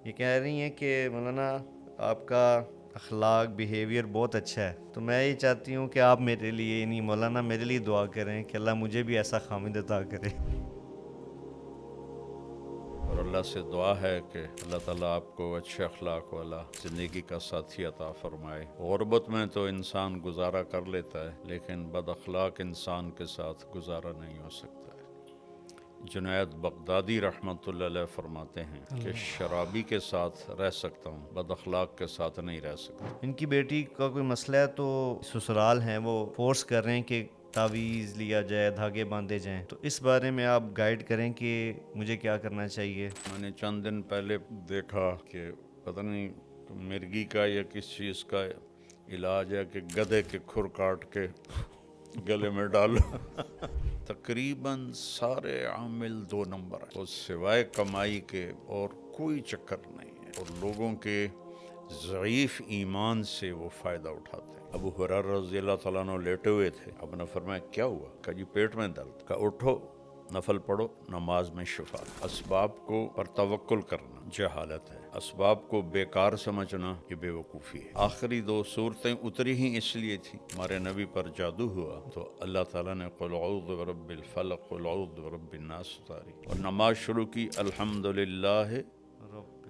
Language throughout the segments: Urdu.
یہ کہہ رہی ہیں کہ مولانا آپ کا اخلاق بیہیویئر بہت اچھا ہے، تو میں یہ چاہتی ہوں کہ آپ میرے لیے نہیں مولانا میرے لیے دعا کریں کہ اللہ مجھے بھی ایسا خامد عطا کرے۔ اور اللہ سے دعا ہے کہ اللہ تعالیٰ آپ کو اچھے اخلاق والا زندگی کا ساتھی عطا فرمائے۔ غربت میں تو انسان گزارا کر لیتا ہے، لیکن بد اخلاق انسان کے ساتھ گزارا نہیں ہو سکتا ہے۔ جنید بغدادی رحمۃ اللہ علیہ فرماتے ہیں کہ شرابی کے ساتھ رہ سکتا ہوں، بد اخلاق کے ساتھ نہیں رہ سکتا۔ ان کی بیٹی کا کوئی مسئلہ ہے تو سسرال ہیں، وہ فورس کر رہے ہیں کہ تعویذ لیا جائے، دھاگے باندھے جائیں، تو اس بارے میں آپ گائیڈ کریں کہ مجھے کیا کرنا چاہیے۔ میں نے چند دن پہلے دیکھا کہ پتہ نہیں مرگی کا یا کس چیز کا علاج ہے کہ گدھے کے کھر کاٹ کے گلے میں ڈالو۔ تقریباً سارے عامل 2 نمبر ہیں، اور سوائے کمائی کے اور کوئی چکر نہیں ہے، اور لوگوں کے ضعیف ایمان سے وہ فائدہ اٹھاتے ہیں۔ ابو ہریرہ رضی اللہ تعالیٰ عنہ لیٹے ہوئے تھے، آپ نے فرمایا کیا ہوا؟ کہا جی پیٹ میں درد۔ کہا اٹھو، نفل پڑھو، نماز میں شفا۔ اسباب کو پر توکل کرنا جہالت ہے، اسباب کو بیکار سمجھنا یہ بے وقوفی ہے۔ آخری 2 صورتیں اتری ہی اس لیے تھی، ہمارے نبی پر جادو ہوا تو اللہ تعالیٰ نے قل اعوذ برب الفلق قل اعوذ برب الناس اتاری، اور نماز شروع کی الحمدللہ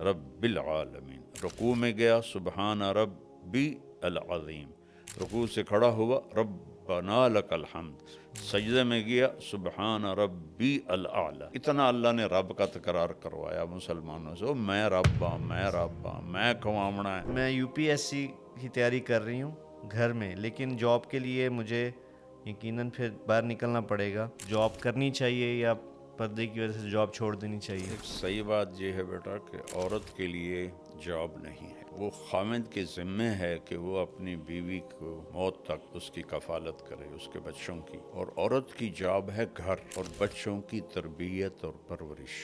رب العالمین۔ رکوع میں گیا سبحان ربی العظیم، رکوع سے کھڑا ہوا ربنا لک الحمد، سجدے میں گیا سبحان ربی الاعلی۔ اتنا اللہ نے رب کا تکرار کروایا مسلمانوں سے، میں رب ہاں، میں رب ہاں، میں کھوامنا ہے۔ میں یو پی ایس سی کی تیاری کر رہی ہوں گھر میں، لیکن جاب کے لیے مجھے یقیناً پھر باہر نکلنا پڑے گا۔ جاب کرنی چاہیے یا پردے کی وجہ سے جاب چھوڑ دینی چاہیے؟ ایک صحیح بات یہ ہے بیٹا کہ عورت کے لیے جاب نہیں ہے، وہ خامد کے ذمے ہے کہ وہ اپنی بیوی کو موت تک اس کی کفالت کرے، اس کے بچوں کی، اور عورت کی جاب ہے گھر اور بچوں کی تربیت اور پرورش،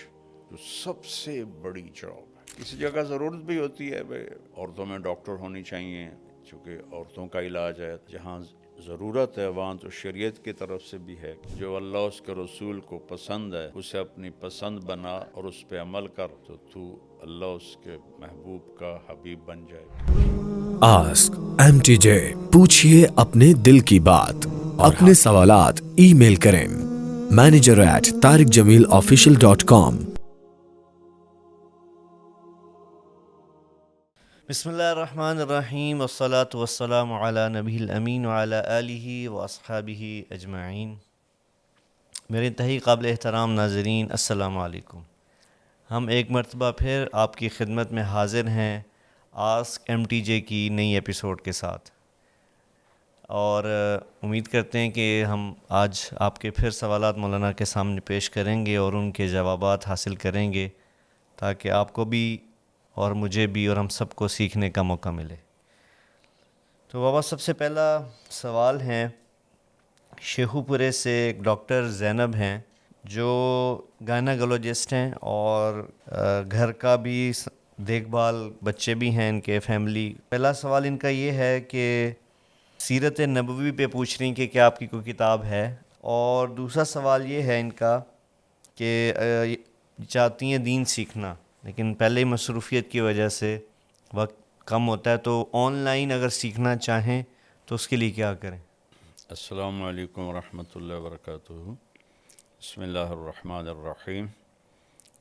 جو سب سے بڑی جاب ہے۔ کسی جگہ ضرورت بھی ہوتی ہے، عورتوں میں ڈاکٹر ہونی چاہیے چونکہ عورتوں کا علاج ہے، جہاں ضرورت ہے وہاں تو شریعت کی طرف سے بھی ہے، جو اللہ اس کے رسول کو پسند ہے اسے اپنی پسند بنا اور اس پہ عمل کر، تو اللہ اس کے محبوب کا حبیب بن جائے۔ آسک ایم ٹی جے، پوچھئے اپنے دل کی بات، اپنے سوالات ای میل کریں manager@tariqjamilofficial.com۔ بسم اللہ الرحمن الرحیم، والصلاة والسلام علی نبی الامین وعلی آلہ واصحابہ اجمعین۔ میرے انتہائی قابل احترام ناظرین، السلام علیکم۔ ہم ایک مرتبہ پھر آپ کی خدمت میں حاضر ہیں آسک ایم ٹی جے کی نئی ایپیسوڈ کے ساتھ، اور امید کرتے ہیں کہ ہم آج آپ کے پھر سوالات مولانا کے سامنے پیش کریں گے اور ان کے جوابات حاصل کریں گے، تاکہ آپ کو بھی اور مجھے بھی اور ہم سب کو سیکھنے کا موقع ملے۔ تو بابا سب سے پہلا سوال ہے، شیخو پورے سے ایک ڈاکٹر زینب ہیں جو گائناکولوجسٹ ہیں، اور گھر کا بھی دیکھ بھال، بچے بھی ہیں ان کے، فیملی۔ پہلا سوال ان کا یہ ہے کہ سیرت نبوی پہ پوچھ رہی ہیں کہ کیا آپ کی کوئی کتاب ہے، اور دوسرا سوال یہ ہے ان کا کہ چاہتی ہیں دین سیکھنا، لیکن پہلے ہی مصروفیت کی وجہ سے وقت کم ہوتا ہے، تو آن لائن اگر سیکھنا چاہیں تو اس کے لیے کیا کریں؟ السلام علیکم ورحمۃ اللہ وبرکاتہ۔ بسم اللہ الرحمن الرحیم،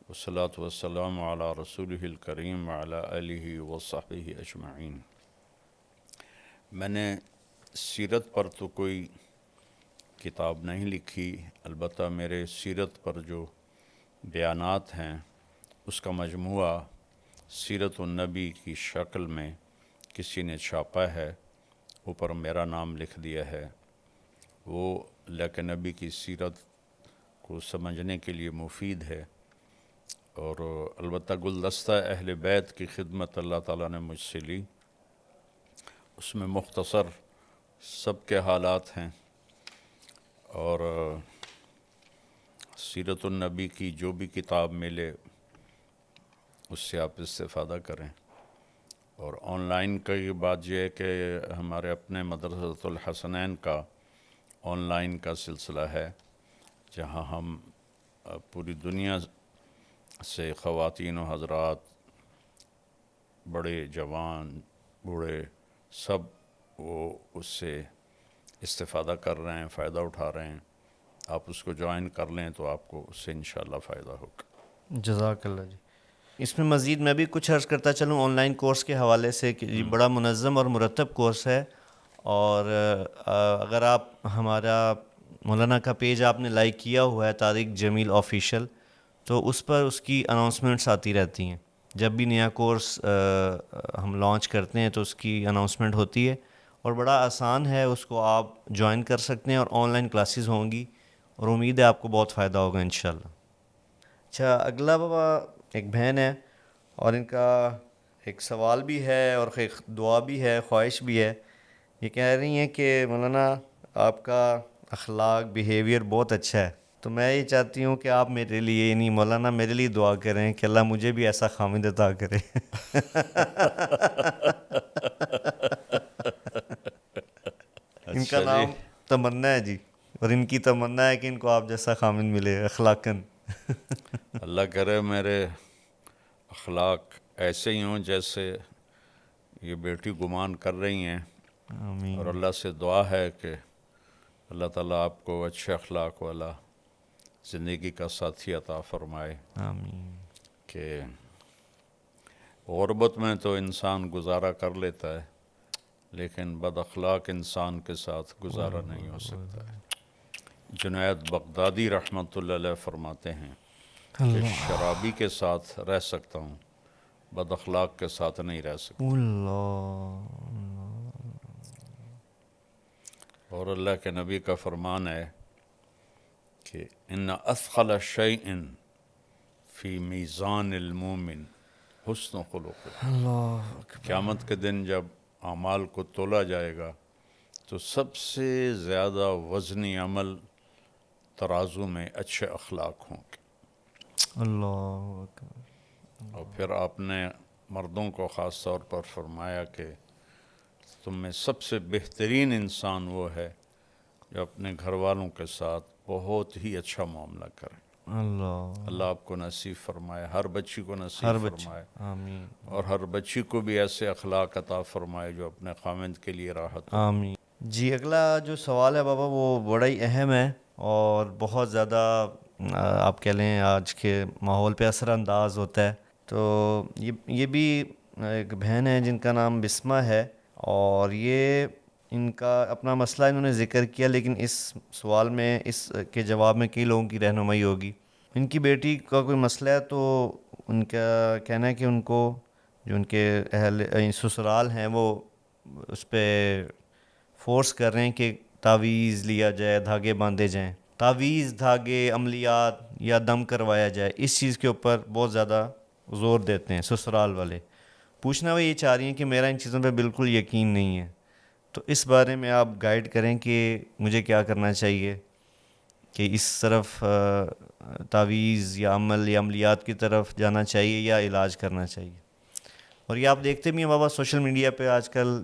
والصلاة والسلام علی رسولہ الکریم وعلی آلہ وصحبہ اجمعین۔ میں نے سیرت پر تو کوئی کتاب نہیں لکھی، البتہ میرے سیرت پر جو بیانات ہیں اس کا مجموعہ سیرت النبی کی شکل میں کسی نے چھاپا ہے، اوپر میرا نام لکھ دیا ہے۔ وہ اللہ کے نبی کی سیرت کو سمجھنے کے لیے مفید ہے، اور البتہ گلدستہ اہل بیت کی خدمت اللہ تعالیٰ نے مجھ سے لی، اس میں مختصر سب کے حالات ہیں، اور سیرت النبی کی جو بھی کتاب ملے اس سے آپ استفادہ کریں۔ اور آن لائن کا یہ بات یہ ہے کہ ہمارے اپنے مدرسۃ الحسنین کا آن لائن کا سلسلہ ہے، جہاں ہم پوری دنیا سے خواتین و حضرات بڑے جوان بوڑھے سب وہ اس سے استفادہ کر رہے ہیں، فائدہ اٹھا رہے ہیں. آپ اس کو جوائن کر لیں تو آپ کو اس سے انشاءاللہ فائدہ ہوگا. جزاک اللہ جی. اس میں مزید میں بھی کچھ عرض کرتا چلوں آن لائن کورس کے حوالے سے کہ یہ بڑا منظم اور مرتب کورس ہے. اور اگر آپ ہمارا مولانا کا پیج آپ نے لائک کیا ہوا ہے طارق جمیل آفیشیل، تو اس پر اس کی اناؤنسمنٹس آتی رہتی ہیں. جب بھی نیا کورس ہم لانچ کرتے ہیں تو اس کی اناؤنسمنٹ ہوتی ہے، اور بڑا آسان ہے، اس کو آپ جوائن کر سکتے ہیں اور آن لائن کلاسز ہوں گی، اور امید ہے آپ کو بہت فائدہ ہوگا انشاءاللہ. اچھا، اگلا بابا ایک بہن ہے، اور ان کا ایک سوال بھی ہے اور ایک دعا بھی ہے، خواہش بھی ہے. یہ کہہ رہی ہیں کہ مولانا آپ کا اخلاق بیہیویئر بہت اچھا ہے، تو میں یہ چاہتی ہوں کہ آپ میرے لیے یعنی مولانا میرے لیے دعا کریں کہ اللہ مجھے بھی ایسا خامد عطا کرے. ان کا اچھا جی، نام تمنا ہے جی، اور ان کی تمنا ہے کہ ان کو آپ جیسا خامد ملے اخلاقاً. اللہ کرے میرے اخلاق ایسے ہی ہوں جیسے یہ بیٹی گمان کر رہی ہیں. آمین. اور اللہ سے دعا ہے کہ اللہ تعالیٰ آپ کو اچھے اخلاق والا زندگی کا ساتھی عطا فرمائے. آمین. کہ غربت میں تو انسان گزارا کر لیتا ہے، لیکن بد اخلاق انسان کے ساتھ گزارا نہیں ہو سکتا ہے. جنید بغدادی رحمۃ اللہ علیہ فرماتے ہیں کہ شرابی کے ساتھ رہ سکتا ہوں، بد اخلاق کے ساتھ نہیں رہ سکتا. اللہ. اور اللہ کے نبی کا فرمان ہے کہ ان اثقل شیء فی میزان المومن حسن خلق. اللہ. قیامت کے دن جب اعمال کو تولا جائے گا تو سب سے زیادہ وزنی عمل ترازو میں اچھے اخلاق ہوں گے. اللہ اکبر. اور پھر آپ نے مردوں کو خاص طور پر فرمایا کہ تم میں سب سے بہترین انسان وہ ہے جو اپنے گھر والوں کے ساتھ بہت ہی اچھا معاملہ کرے. اللہ. اللہ آپ کو نصیب فرمائے، ہر بچی کو نصیب ہر بچے. فرمائے، آمین. اور ہر بچی کو بھی ایسے اخلاق عطا فرمائے جو اپنے خاوند کے لیے راحت ہو. آمین. جی، اگلا جو سوال ہے بابا وہ بڑا ہی اہم ہے، اور بہت زیادہ آپ کہہ لیں آج کے ماحول پہ اثر انداز ہوتا ہے. تو یہ بھی ایک بہن ہے جن کا نام بسمہ ہے، اور یہ ان کا اپنا مسئلہ انہوں نے ذکر کیا، لیکن اس سوال میں اس کے جواب میں کئی لوگوں کی رہنمائی ہوگی. ان کی بیٹی کا کوئی مسئلہ ہے، تو ان کا کہنا ہے کہ ان کو جو ان کے اہل سسرال ہیں وہ اس پہ فورس کر رہے ہیں کہ تعویذ لیا جائے، دھاگے باندھے جائیں، تعویذ، دھاگے، عملیات یا دم کروایا جائے. اس چیز کے اوپر بہت زیادہ زور دیتے ہیں سسرال والے. پوچھنا وہ یہ چاہ رہی ہیں کہ میرا ان چیزوں پہ بالکل یقین نہیں ہے، تو اس بارے میں آپ گائیڈ کریں کہ مجھے کیا کرنا چاہیے، کہ اس طرف تعویذ یا عمل یا عملیات کی طرف جانا چاہیے یا علاج کرنا چاہیے. اور یہ آپ دیکھتے بھی ہیں بابا سوشل میڈیا پہ آج کل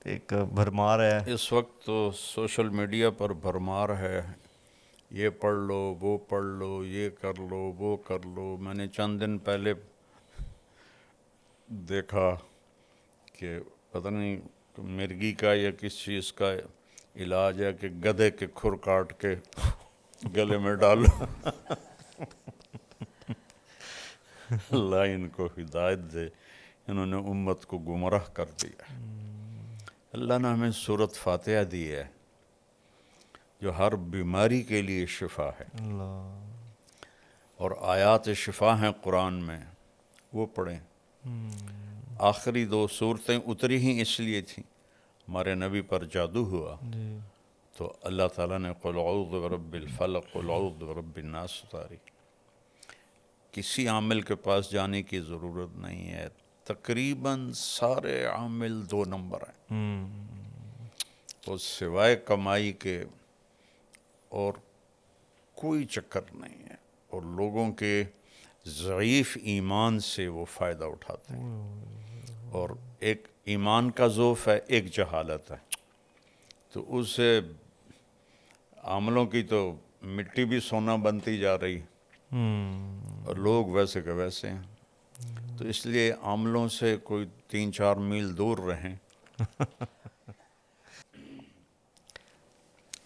ایک بھرمار ہے. اس وقت تو سوشل میڈیا پر بھرمار ہے، یہ پڑھ لو، وہ پڑھ لو، یہ کر لو، وہ کر لو. میں نے چند دن پہلے دیکھا کہ پتہ نہیں مرغی کا یا کس چیز کا علاج ہے کہ گدھے کے کھر کاٹ کے گلے میں ڈالو. اللہ ان کو ہدایت دے، انہوں نے امت کو گمراہ کر دیا. اللہ نے ہمیں سورۃ فاتحہ دی ہے جو ہر بیماری کے لیے شفا ہے، اور آیات شفا ہیں قرآن میں، وہ پڑھیں. آخری 2 صورتیں اتری ہی اس لیے تھیں، ہمارے نبی پر جادو ہوا تو اللہ تعالیٰ نے قل اعوذ برب الفلق قل اعوذ برب الناس اتاری. کسی عامل کے پاس جانے کی ضرورت نہیں ہے، تقریباً سارے عامل 2 نمبر ہیں، اور سوائے کمائی کے اور کوئی چکر نہیں ہے، اور لوگوں کے ضعیف ایمان سے وہ فائدہ اٹھاتے ہیں. اور ایک ایمان کا ضعف ہے، ایک جہالت ہے. تو اس سے عاملوں کی تو مٹی بھی سونا بنتی جا رہی، اور لوگ ویسے کہ ویسے ہیں. تو اس لیے عاملوں سے کوئی 3-4 میل دور رہیں،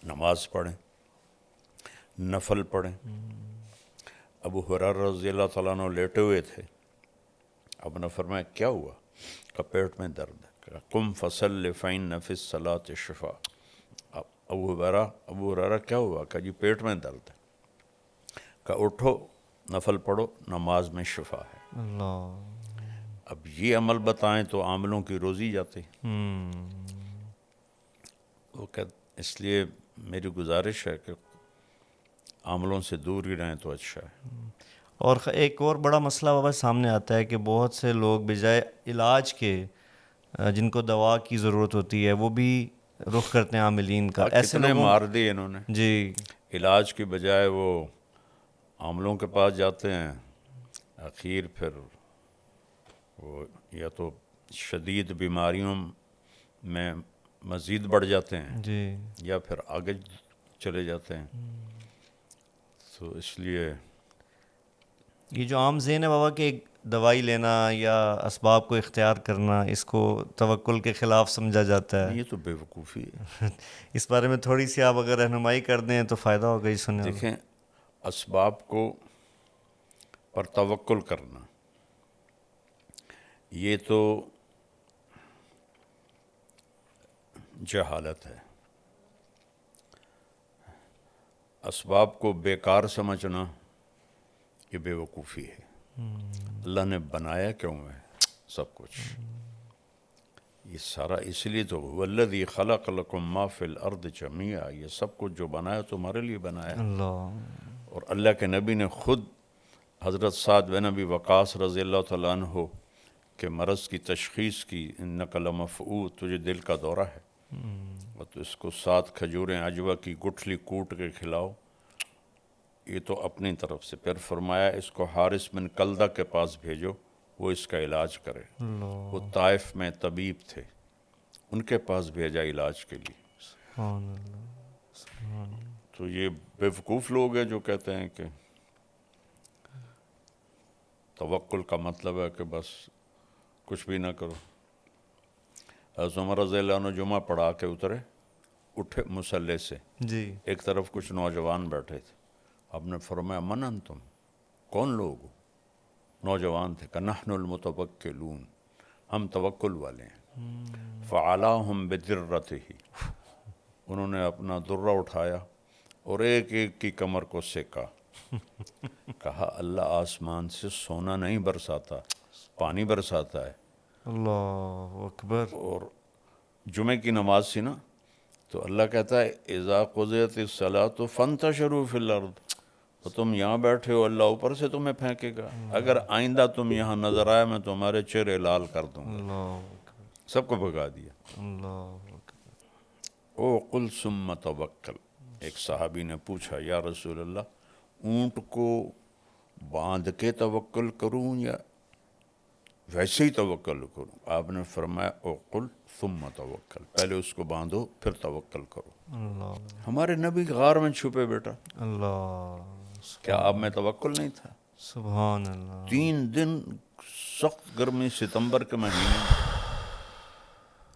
نماز پڑھیں، نفل پڑھیں۔ ابو ہریرہ رضی اللہ تعالیٰ عنہ لیٹے ہوئے تھے، اب نے فرمایا کیا ہوا؟ کہ پیٹ میں درد ہے۔ کہا قم فصل فإن فی الصلاۃ شفاء۔ ابو ہریرہ کیا ہوا؟ کہ جی پیٹ میں درد ہے۔ کہ اٹھو نفل پڑھو، نماز میں شفا ہے۔ اللہ، اب یہ عمل بتائیں تو عاملوں کی روزی جاتی۔ وہ کہ اس لیے میری گزارش ہے کہ عاملوں سے دور ہی رہیں تو اچھا ہے۔ اور ایک اور بڑا مسئلہ بابا سامنے آتا ہے کہ بہت سے لوگ بجائے علاج کے جن کو دوا کی ضرورت ہوتی ہے وہ بھی رخ کرتے ہیں عاملین کا۔ ایسے کتنے لوگوں مار دیے انہوں نے، جی علاج کی بجائے وہ عاملوں کے پاس جاتے ہیں، اخیر پھر وہ یا تو شدید بیماریوں میں مزید بڑھ جاتے ہیں جی یا پھر آگے چلے جاتے ہیں۔ تو اس لیے یہ جو عام ذہن ہے بابا کہ ایک دوائی لینا یا اسباب کو اختیار کرنا، اس کو توکل کے خلاف سمجھا جاتا ہے، یہ تو بے وقوفی ہے۔ اس بارے میں تھوڑی سی آپ اگر رہنمائی کر دیں تو فائدہ ہوگا یہ سننے والوں۔ دیکھیں، اسباب کو پر توکل کرنا یہ تو جہالت ہے۔ اسباب کو بیکار سمجھنا یہ بے وقوفی ہے۔ اللہ نے بنایا کیوں ہے سب کچھ؟ یہ سارا اس لیے تو والذی خلق لکم ما فی الارض جمیعا، یہ سب کچھ جو بنایا تمہارے لیے بنایا۔ اللہ، اور اللہ کے نبی نے خود حضرت سعد بن ابی وقاص رضی اللہ تعالیٰ عنہ کے مرض کی تشخیص کی، انک لمفعود، تجھے دل کا دورہ ہے، اور تو اس کو 7 کھجوریں عجوہ کی گٹھلی کوٹ کے کھلاؤ۔ یہ تو اپنی طرف سے۔ پھر فرمایا اس کو حارث بن کلدہ کے پاس بھیجو، وہ اس کا علاج کرے۔ وہ طائف میں طبیب تھے، ان کے پاس بھیجا علاج کے لیے۔ سبحان اللہ، سبحان اللہ۔ تو یہ بیوقوف لوگ ہیں جو کہتے ہیں کہ توکل کا مطلب ہے کہ بس کچھ بھی نہ کرو۔ حضرت عمر رضی اللہ عنہ جمعہ پڑھا کے اترے، اٹھے مصلی سے، جی ایک طرف کچھ نوجوان بیٹھے تھے۔ آپ نے فرمایا من انتم، کون لوگ ہو؟ نوجوان تھے۔ کہ نحن المتوکلون، ہم توکل والے ہیں۔ فعلاہم بدرتہ، انہوں نے اپنا درہ اٹھایا اور ایک ایک کی کمر کو سیکا۔ کہا اللہ آسمان سے سونا نہیں برساتا، پانی برساتا ہے۔ اللہ اکبر۔ اور جمعے کی نماز سی نا، تو اللہ کہتا ہے اذا قضیت الصلاۃ فانتشروا فی الارض، تو تم یہاں بیٹھے ہو، اللہ اوپر سے تمہیں پھینکے گا۔ اگر آئندہ تم یہاں نظر آئے میں تمہارے چہرے لال کر دوں گا۔ اللہ اکبر، سب کو بھگا دیا۔ اللہ اکبر۔ او قل ثم توکل، ایک صحابی نے پوچھا یا رسول اللہ، اونٹ کو باندھ کے توکل کروں یا ویسے ہی توکل کروں؟ آپ نے فرمایا او قل ثم توکل، پہلے اس کو باندھو پھر توکل کرو۔ اللہ، ہمارے نبی غار میں چھپے بیٹا، اللہ، کیا آپ میں توکل نہیں تھا؟ سبحان اللہ۔ 3 دن سخت گرمی ستمبر کے مہینے میں،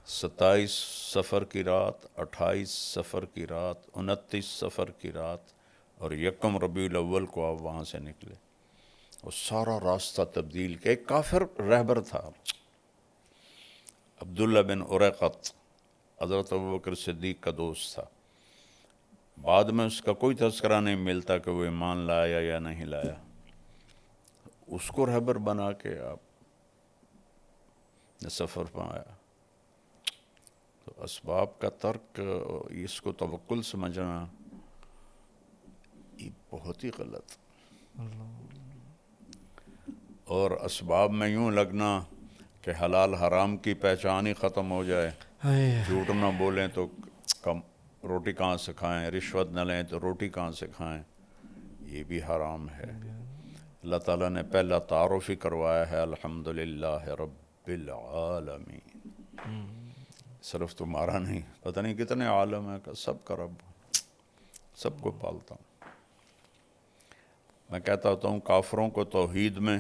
27 صفر کی رات، 28 صفر کی رات، 29 صفر کی رات، اور 1 ربیع الاول کو آپ وہاں سے نکلے، اور سارا راستہ تبدیل کیا۔ ایک کافر رہبر تھا، عبداللہ بن اریقط، حضرت ابوبکر صدیق کا دوست تھا۔ بعد میں اس کا کوئی تذکرہ نہیں ملتا کہ وہ ایمان لایا یا نہیں لایا۔ اس کو رہبر بنا کے آپ نے سفر پایا۔ تو اسباب کا ترک، اس کو توکل سمجھنا، یہ بہت ہی غلط۔ اور اسباب میں یوں لگنا کہ حلال حرام کی پہچان ہی ختم ہو جائے، جھوٹ نہ بولیں تو کم روٹی کہاں سے کھائیں، رشوت نہ لیں تو روٹی کہاں سے کھائیں، یہ بھی حرام ہے۔ اللہ تعالیٰ نے پہلا تعارف ہی کروایا ہے الحمدللہ رب العالمین، صرف تمہارا نہیں، پتہ نہیں کتنے عالم ہے کہ سب کا رب، سب کو پالتا ہوں۔ میں کہتا ہوتا ہوں کافروں کو توحید میں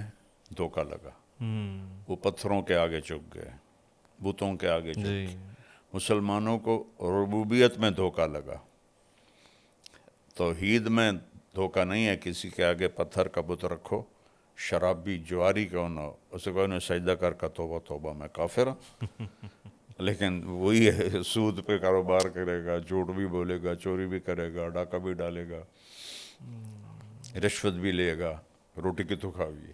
دھوکہ لگا، وہ پتھروں کے آگے جھک گئے، بتوں کے آگے جھک جی گئے۔ مسلمانوں کو ربوبیت میں دھوکہ لگا، توحید میں دھوکہ نہیں ہے۔ کسی کے آگے پتھر کا بت رکھو، شرابی جواری کیوں نہ ہو، اسے کوئی نہ سجدہ کر کا توبہ توبہ میں کافر ہوں۔ لیکن وہی ہے، سود پہ کاروبار کرے گا، جھوٹ بھی بولے گا، چوری بھی کرے گا، ڈاکہ بھی ڈالے گا، رشوت بھی لے گا، روٹی کی تو کھاوی۔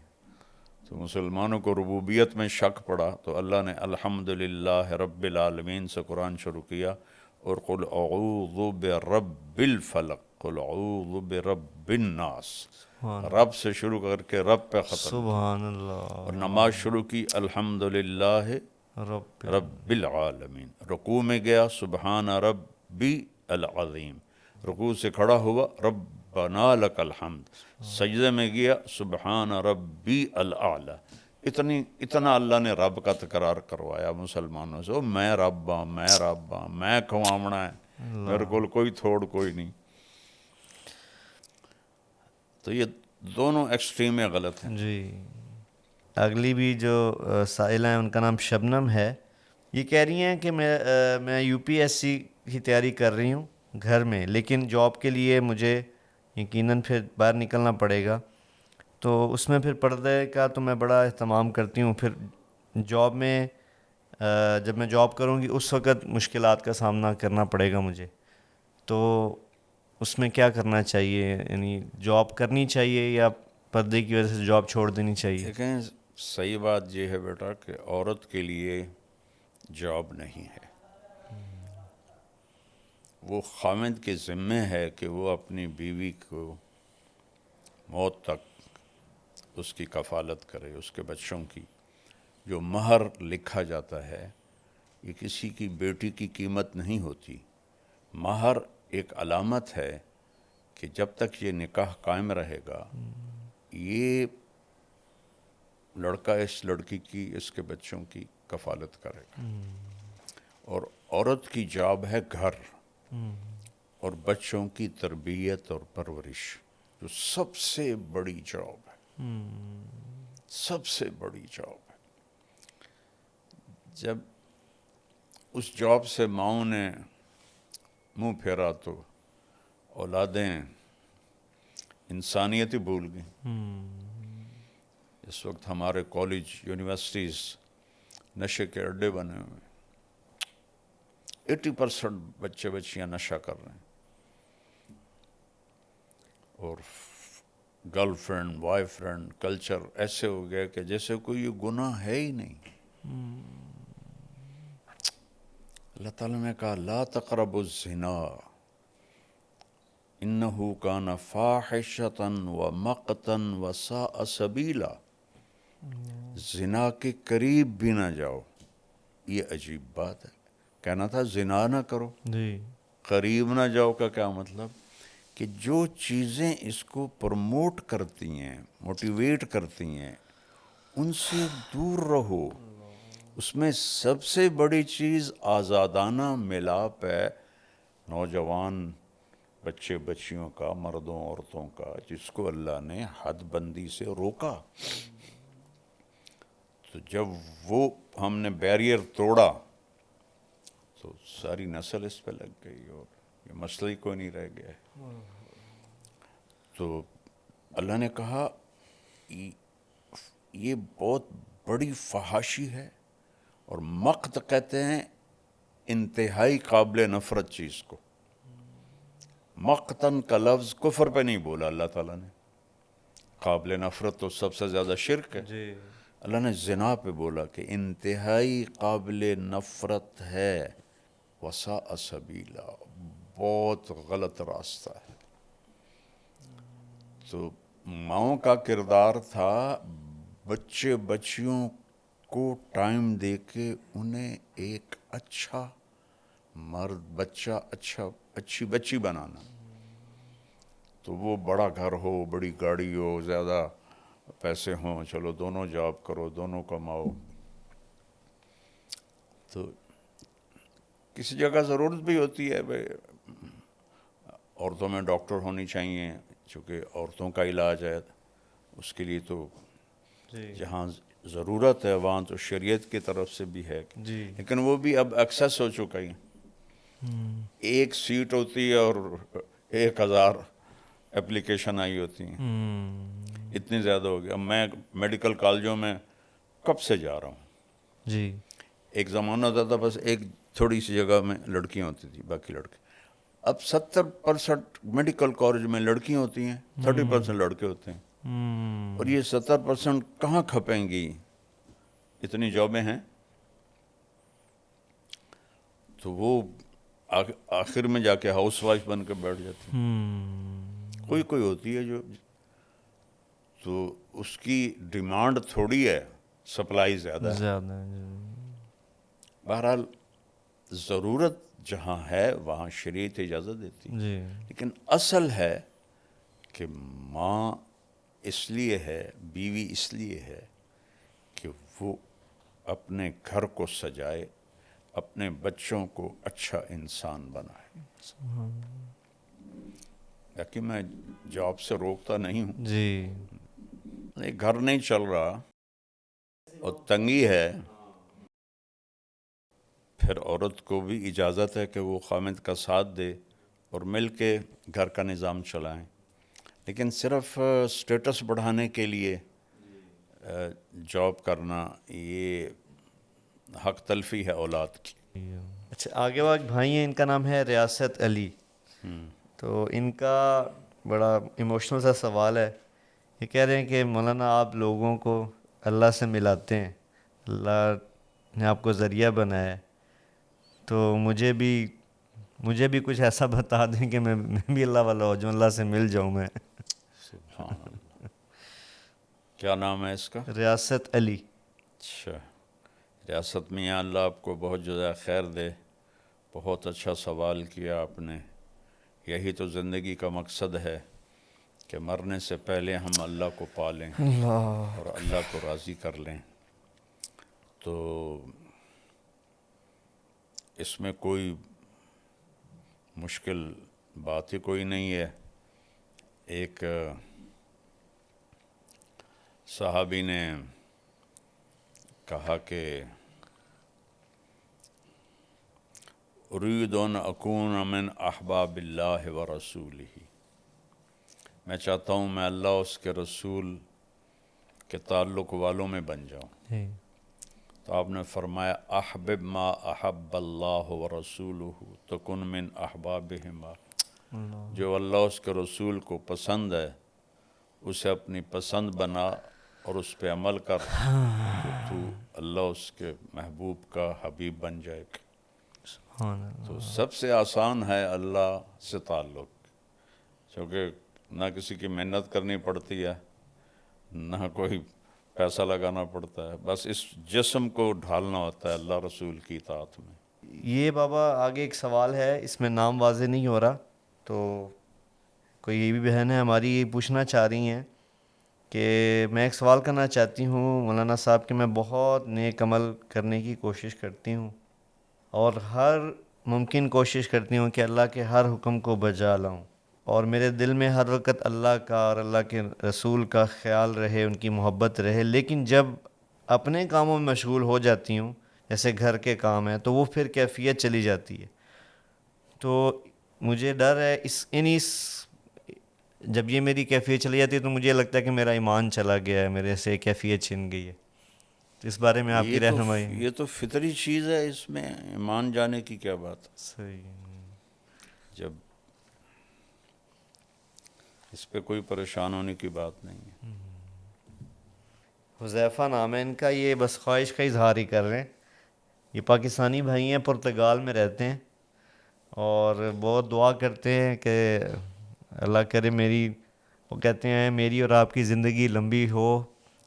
تو مسلمانوں کو ربوبیت میں شک پڑا تو اللہ نے الحمدللہ رب العالمین سے قرآن شروع کیا، اور قل اعوذ برب الفلق، قل اعوذ برب الناس، رب سے شروع کر کے رب پہ ختم کیا، سبحان اللہ، اور نماز شروع کی الحمدللہ رب رب العالمین۔ رکوع میں گیا سبحان ربی العظیم، رکوع سے کھڑا ہوا ربنا لک الحمد، سجدے میں گیا سبحان ربی الاعلی۔ اتنا اللہ نے رب کا تکرار کروایا مسلمانوں سے، میں رب ہاں، میں رب ہاں، میں کھواونا ہے، میرے کول کوئی تھوڑ کوئی نہیں۔ تو یہ دونوں ایکسٹریمیں غلط ہیں۔ جی۔ اگلی بھی جو سائلہ ہیں ان کا نام شبنم ہے، یہ کہہ رہی ہیں کہ میں یو پی ایس سی کی تیاری کر رہی ہوں گھر میں، لیکن جاب کے لیے مجھے یقیناً پھر باہر نکلنا پڑے گا، تو اس میں پھر پردے کا تو میں بڑا اہتمام کرتی ہوں، پھر جاب میں جب میں جاب کروں گی اس وقت مشکلات کا سامنا کرنا پڑے گا مجھے، تو اس میں کیا کرنا چاہیے؟ یعنی جاب کرنی چاہیے یا پردے کی وجہ سے جاب چھوڑ دینی چاہیے؟ دیکھیں، صحیح بات یہ ہے بیٹا کہ عورت کے لیے جاب نہیں ہے، وہ خاوند کے ذمے ہے کہ وہ اپنی بیوی کو موت تک اس کی کفالت کرے، اس کے بچوں کی۔ جو مہر لکھا جاتا ہے یہ کسی کی بیٹی کی قیمت نہیں ہوتی، مہر ایک علامت ہے کہ جب تک یہ نکاح قائم رہے گا یہ لڑکا اس لڑکی کی، اس کے بچوں کی کفالت کرے گا۔ اور عورت کی جاب ہے گھر اور بچوں کی تربیت اور پرورش، جو سب سے بڑی جاب ہے، سب سے بڑی جاب ہے۔ جب اس جاب سے ماؤں نے منہ پھیرا تو اولادیں انسانیت ہی بھول گئیں۔ اس وقت ہمارے کالج، یونیورسٹیز نشے کے اڈے بنے ہوئے ہیں، 80% بچے بچیاں نشہ کر رہے ہیں، اور girl friend boy friend culture ایسے ہو گیا کہ جیسے کوئی یہ گناہ ہے ہی نہیں۔ اللہ تعالیٰ نے کہا لا تقربوا الزنا انہ کان فاحشۃ ومقتا وساء سبیلا، زنا کے قریب بھی نہ جاؤ۔ یہ عجیب بات ہے، کہنا تھا زنا نہ کرو، جی قریب نہ جاؤ کا کیا مطلب؟ کہ جو چیزیں اس کو پروموٹ کرتی ہیں، موٹیویٹ کرتی ہیں، ان سے دور رہو۔ اس میں سب سے بڑی چیز آزادانہ ملاپ ہے، نوجوان بچے بچیوں کا، مردوں عورتوں کا، جس کو اللہ نے حد بندی سے روکا۔ تو جب وہ ہم نے بیریئر توڑا تو ساری نسل اس پہ لگ گئی اور یہ مسئلہ ہی کوئی نہیں رہ گیا۔ تو اللہ نے کہا یہ بہت بڑی فحاشی ہے، اور مقت کہتے ہیں انتہائی قابل نفرت چیز کو۔ مقتن کا لفظ کفر پہ نہیں بولا اللہ تعالیٰ نے، قابل نفرت تو سب سے زیادہ شرک ہے۔ جی اللہ نے زنا پہ بولا کہ انتہائی قابل نفرت ہے، وساء سبیلا، بہت غلط راستہ ہے۔ تو ماؤں کا کردار تھا بچے بچیوں کو ٹائم دے کے انہیں ایک اچھا مرد بچہ، اچھی بچی بنانا۔ تو وہ بڑا گھر ہو، بڑی گاڑی ہو، زیادہ پیسے ہوں، چلو دونوں جاب کرو، دونوں کماؤ۔ تو کسی جگہ ضرورت بھی ہوتی ہے بھائی عورتوں میں ڈاکٹر ہونی چاہیے، چونکہ عورتوں کا علاج ہے، اس کے لیے تو جی جہاں ضرورت ہے وہاں تو شریعت کی طرف سے بھی ہے، جی لیکن وہ بھی اب ایکسیس ہو چکا ہے. ایک سیٹ ہوتی ہے اور 1000 اپلیکیشن آئی ہوتی ہیں، اتنی زیادہ ہو گیا. میں میڈیکل کالجوں میں کب سے جا رہا ہوں. جی ایک زمانہ ہوتا تھا بس ایک تھوڑی سی جگہ میں لڑکیاں ہوتی تھی، باقی لڑکے. اب 70% میڈیکل کالج میں لڑکیاں ہوتی ہیں، 30% لڑکے ہوتے ہیں. اور یہ 70% کہاں کھپیں گی؟ اتنی جابیں ہیں. تو وہ آخر میں جا کے ہاؤس وائف بن کے بیٹھ جاتی ہیں. کوئی ہوتی ہے جو تو اس کی ڈیمانڈ تھوڑی ہے، سپلائی زیادہ ہے. زیادہ بہرحال ضرورت جہاں ہے وہاں شریعت اجازت دیتی، جی لیکن اصل ہے کہ ماں اس لیے ہے، بیوی اس لیے ہے کہ وہ اپنے گھر کو سجائے، اپنے بچوں کو اچھا انسان بنائے. باقی میں جاب سے روکتا نہیں ہوں، جی گھر نہیں چل رہا اور تنگی ہے، پھر عورت کو بھی اجازت ہے کہ وہ خامد کا ساتھ دے اور مل کے گھر کا نظام چلائیں. لیکن صرف سٹیٹس بڑھانے کے لیے جاب کرنا یہ حق تلفی ہے اولاد کی. اچھا آگے والا بھائی ہیں، ان کا نام ہے ریاست علی. تو ان کا بڑا ایموشنل سا سوال ہے. یہ کہہ رہے ہیں کہ مولانا آپ لوگوں کو اللہ سے ملاتے ہیں، اللہ نے آپ کو ذریعہ بنایا ہے، تو مجھے بھی کچھ ایسا بتا دیں کہ میں بھی اللہ والا ہو جاؤں، اللہ سے مل جاؤں میں. سبحان اللہ. کیا نام ہے اس کا؟ ریاست علی. اچھا، ریاست میاں اللہ آپ کو بہت جزائے خیر دے. بہت اچھا سوال کیا آپ نے. یہی تو زندگی کا مقصد ہے کہ مرنے سے پہلے ہم اللہ کو پا لیں اور اللہ کو راضی کر لیں. تو اس میں کوئی مشکل بات ہی کوئی نہیں ہے. ایک صحابی نے کہا کہ اريد ان اکون من احباب اللہ و رسولہ، میں چاہتا ہوں میں اللہ اس کے رسول کے تعلق والوں میں بن جاؤں. تو آپ نے فرمایا احبب ما احب اللہ و رسولہ تکن من احبابہما. جو اللہ اس کے رسول کو پسند ہے اسے اپنی پسند بنا اور اس پہ عمل کر، تو اللہ اس کے محبوب کا حبیب بن جائے گا. تو سب سے آسان ہے اللہ سے تعلق، کیونکہ نہ کسی کی محنت کرنی پڑتی ہے، نہ کوئی پیسہ لگانا پڑتا ہے، بس اس جسم کو ڈھالنا ہوتا ہے اللہ رسول کی اطاعت میں. یہ بابا آگے ایک سوال ہے، اس میں نام واضح نہیں ہو رہا، تو کوئی یہ بھی بہن ہے ہماری یہ پوچھنا چاہ رہی ہیں کہ میں ایک سوال کرنا چاہتی ہوں مولانا صاحب کہ میں بہت نیک عمل کرنے کی کوشش کرتی ہوں اور ہر ممکن کوشش کرتی ہوں کہ اللہ کے ہر حکم کو بجا لاؤں، اور میرے دل میں ہر وقت اللہ کا اور اللہ کے رسول کا خیال رہے، ان کی محبت رہے. لیکن جب اپنے کاموں میں مشغول ہو جاتی ہوں، جیسے گھر کے کام ہیں، تو وہ پھر کیفیت چلی جاتی ہے. تو مجھے ڈر ہے جب یہ میری کیفیت چلی جاتی ہے تو مجھے لگتا ہے کہ میرا ایمان چلا گیا ہے، میرے سے کیفیت چھن گئی ہے. تو اس بارے میں آپ کی رہنمائی. یہ تو فطری چیز ہے، اس میں ایمان جانے کی کیا بات. صحیح. جب اس پہ کوئی پریشان ہونے کی بات نہیں ہے. حذیفہ نام ہے ان کا، یہ بس خواہش کا اظہار ہی کر رہے ہیں. یہ پاکستانی بھائی ہیں، پرتگال میں رہتے ہیں اور بہت دعا کرتے ہیں کہ اللہ کرے وہ کہتے ہیں میری اور آپ کی زندگی لمبی ہو،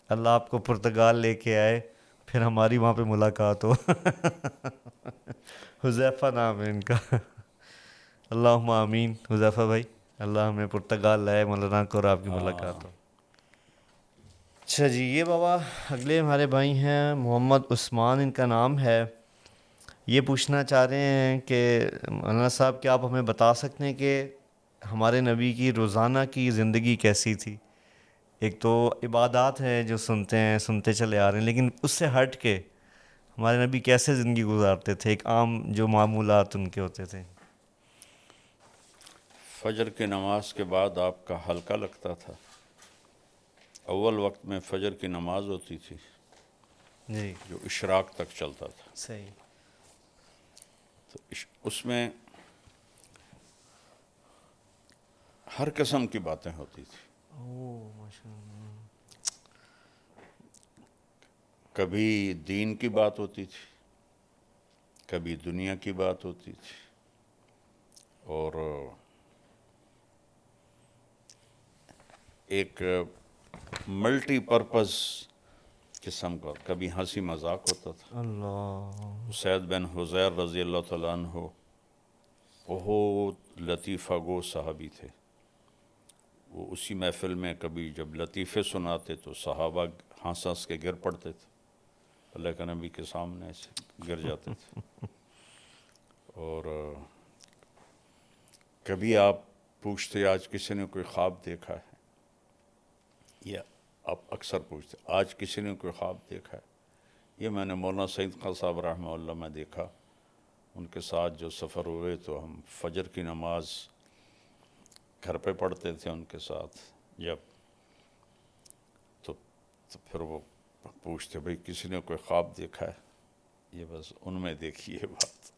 اللہ آپ کو پرتگال لے کے آئے، پھر ہماری وہاں پہ ملاقات ہو. حذیفہ نام ہے ان کا. اللہم آمین. حذیفہ بھائی اللہ ہمیں پرتگال لائے، مولانا کو اور آپ کی ملاقات ہو. اچھا جی، یہ بابا اگلے ہمارے بھائی ہیں محمد عثمان ان کا نام ہے. یہ پوچھنا چاہ رہے ہیں کہ مولانا صاحب کیا آپ ہمیں بتا سکتے ہیں کہ ہمارے نبی کی روزانہ کی زندگی کیسی تھی؟ ایک تو عبادات ہیں جو سنتے چلے آ رہے ہیں، لیکن اس سے ہٹ کے ہمارے نبی کیسے زندگی گزارتے تھے، ایک عام جو معمولات ان کے ہوتے تھے؟ فجر کی نماز کے بعد آپ کا ہلکا لگتا تھا. اول وقت میں فجر کی نماز ہوتی تھی جی جو اشراق تک چلتا تھا، صحیح. تو اس میں ہر قسم کی باتیں ہوتی تھی. اوہ ماشاء اللہ. کبھی دین کی بات ہوتی تھی، کبھی دنیا کی بات ہوتی تھی، اور ایک ملٹی پرپز قسم کا کبھی ہنسی مذاق ہوتا تھا. اللہ. اسید بن حضیر رضی اللہ تعالیٰ عنہ بہت لطیفہ گو صحابی تھے. وہ اسی محفل میں کبھی جب لطیفے سناتے تو صحابہ ہنس ہنس کے گر پڑتے تھے، اللہ کے نبی کے سامنے سے گر جاتے تھے. اور کبھی آپ پوچھتے آج کسی نے کوئی خواب دیکھا ہے، یا آپ اکثر پوچھتے آج کسی نے کوئی خواب دیکھا ہے. یہ میں نے مولانا سعید خان صاحب رحمہ اللہ میں دیکھا. ان کے ساتھ جو سفر ہوئے تو ہم فجر کی نماز گھر پہ پڑھتے تھے ان کے ساتھ جب، تو پھر وہ پوچھتے بھئی کسی نے کوئی خواب دیکھا ہے. یہ بس ان میں دیکھی ہے بات.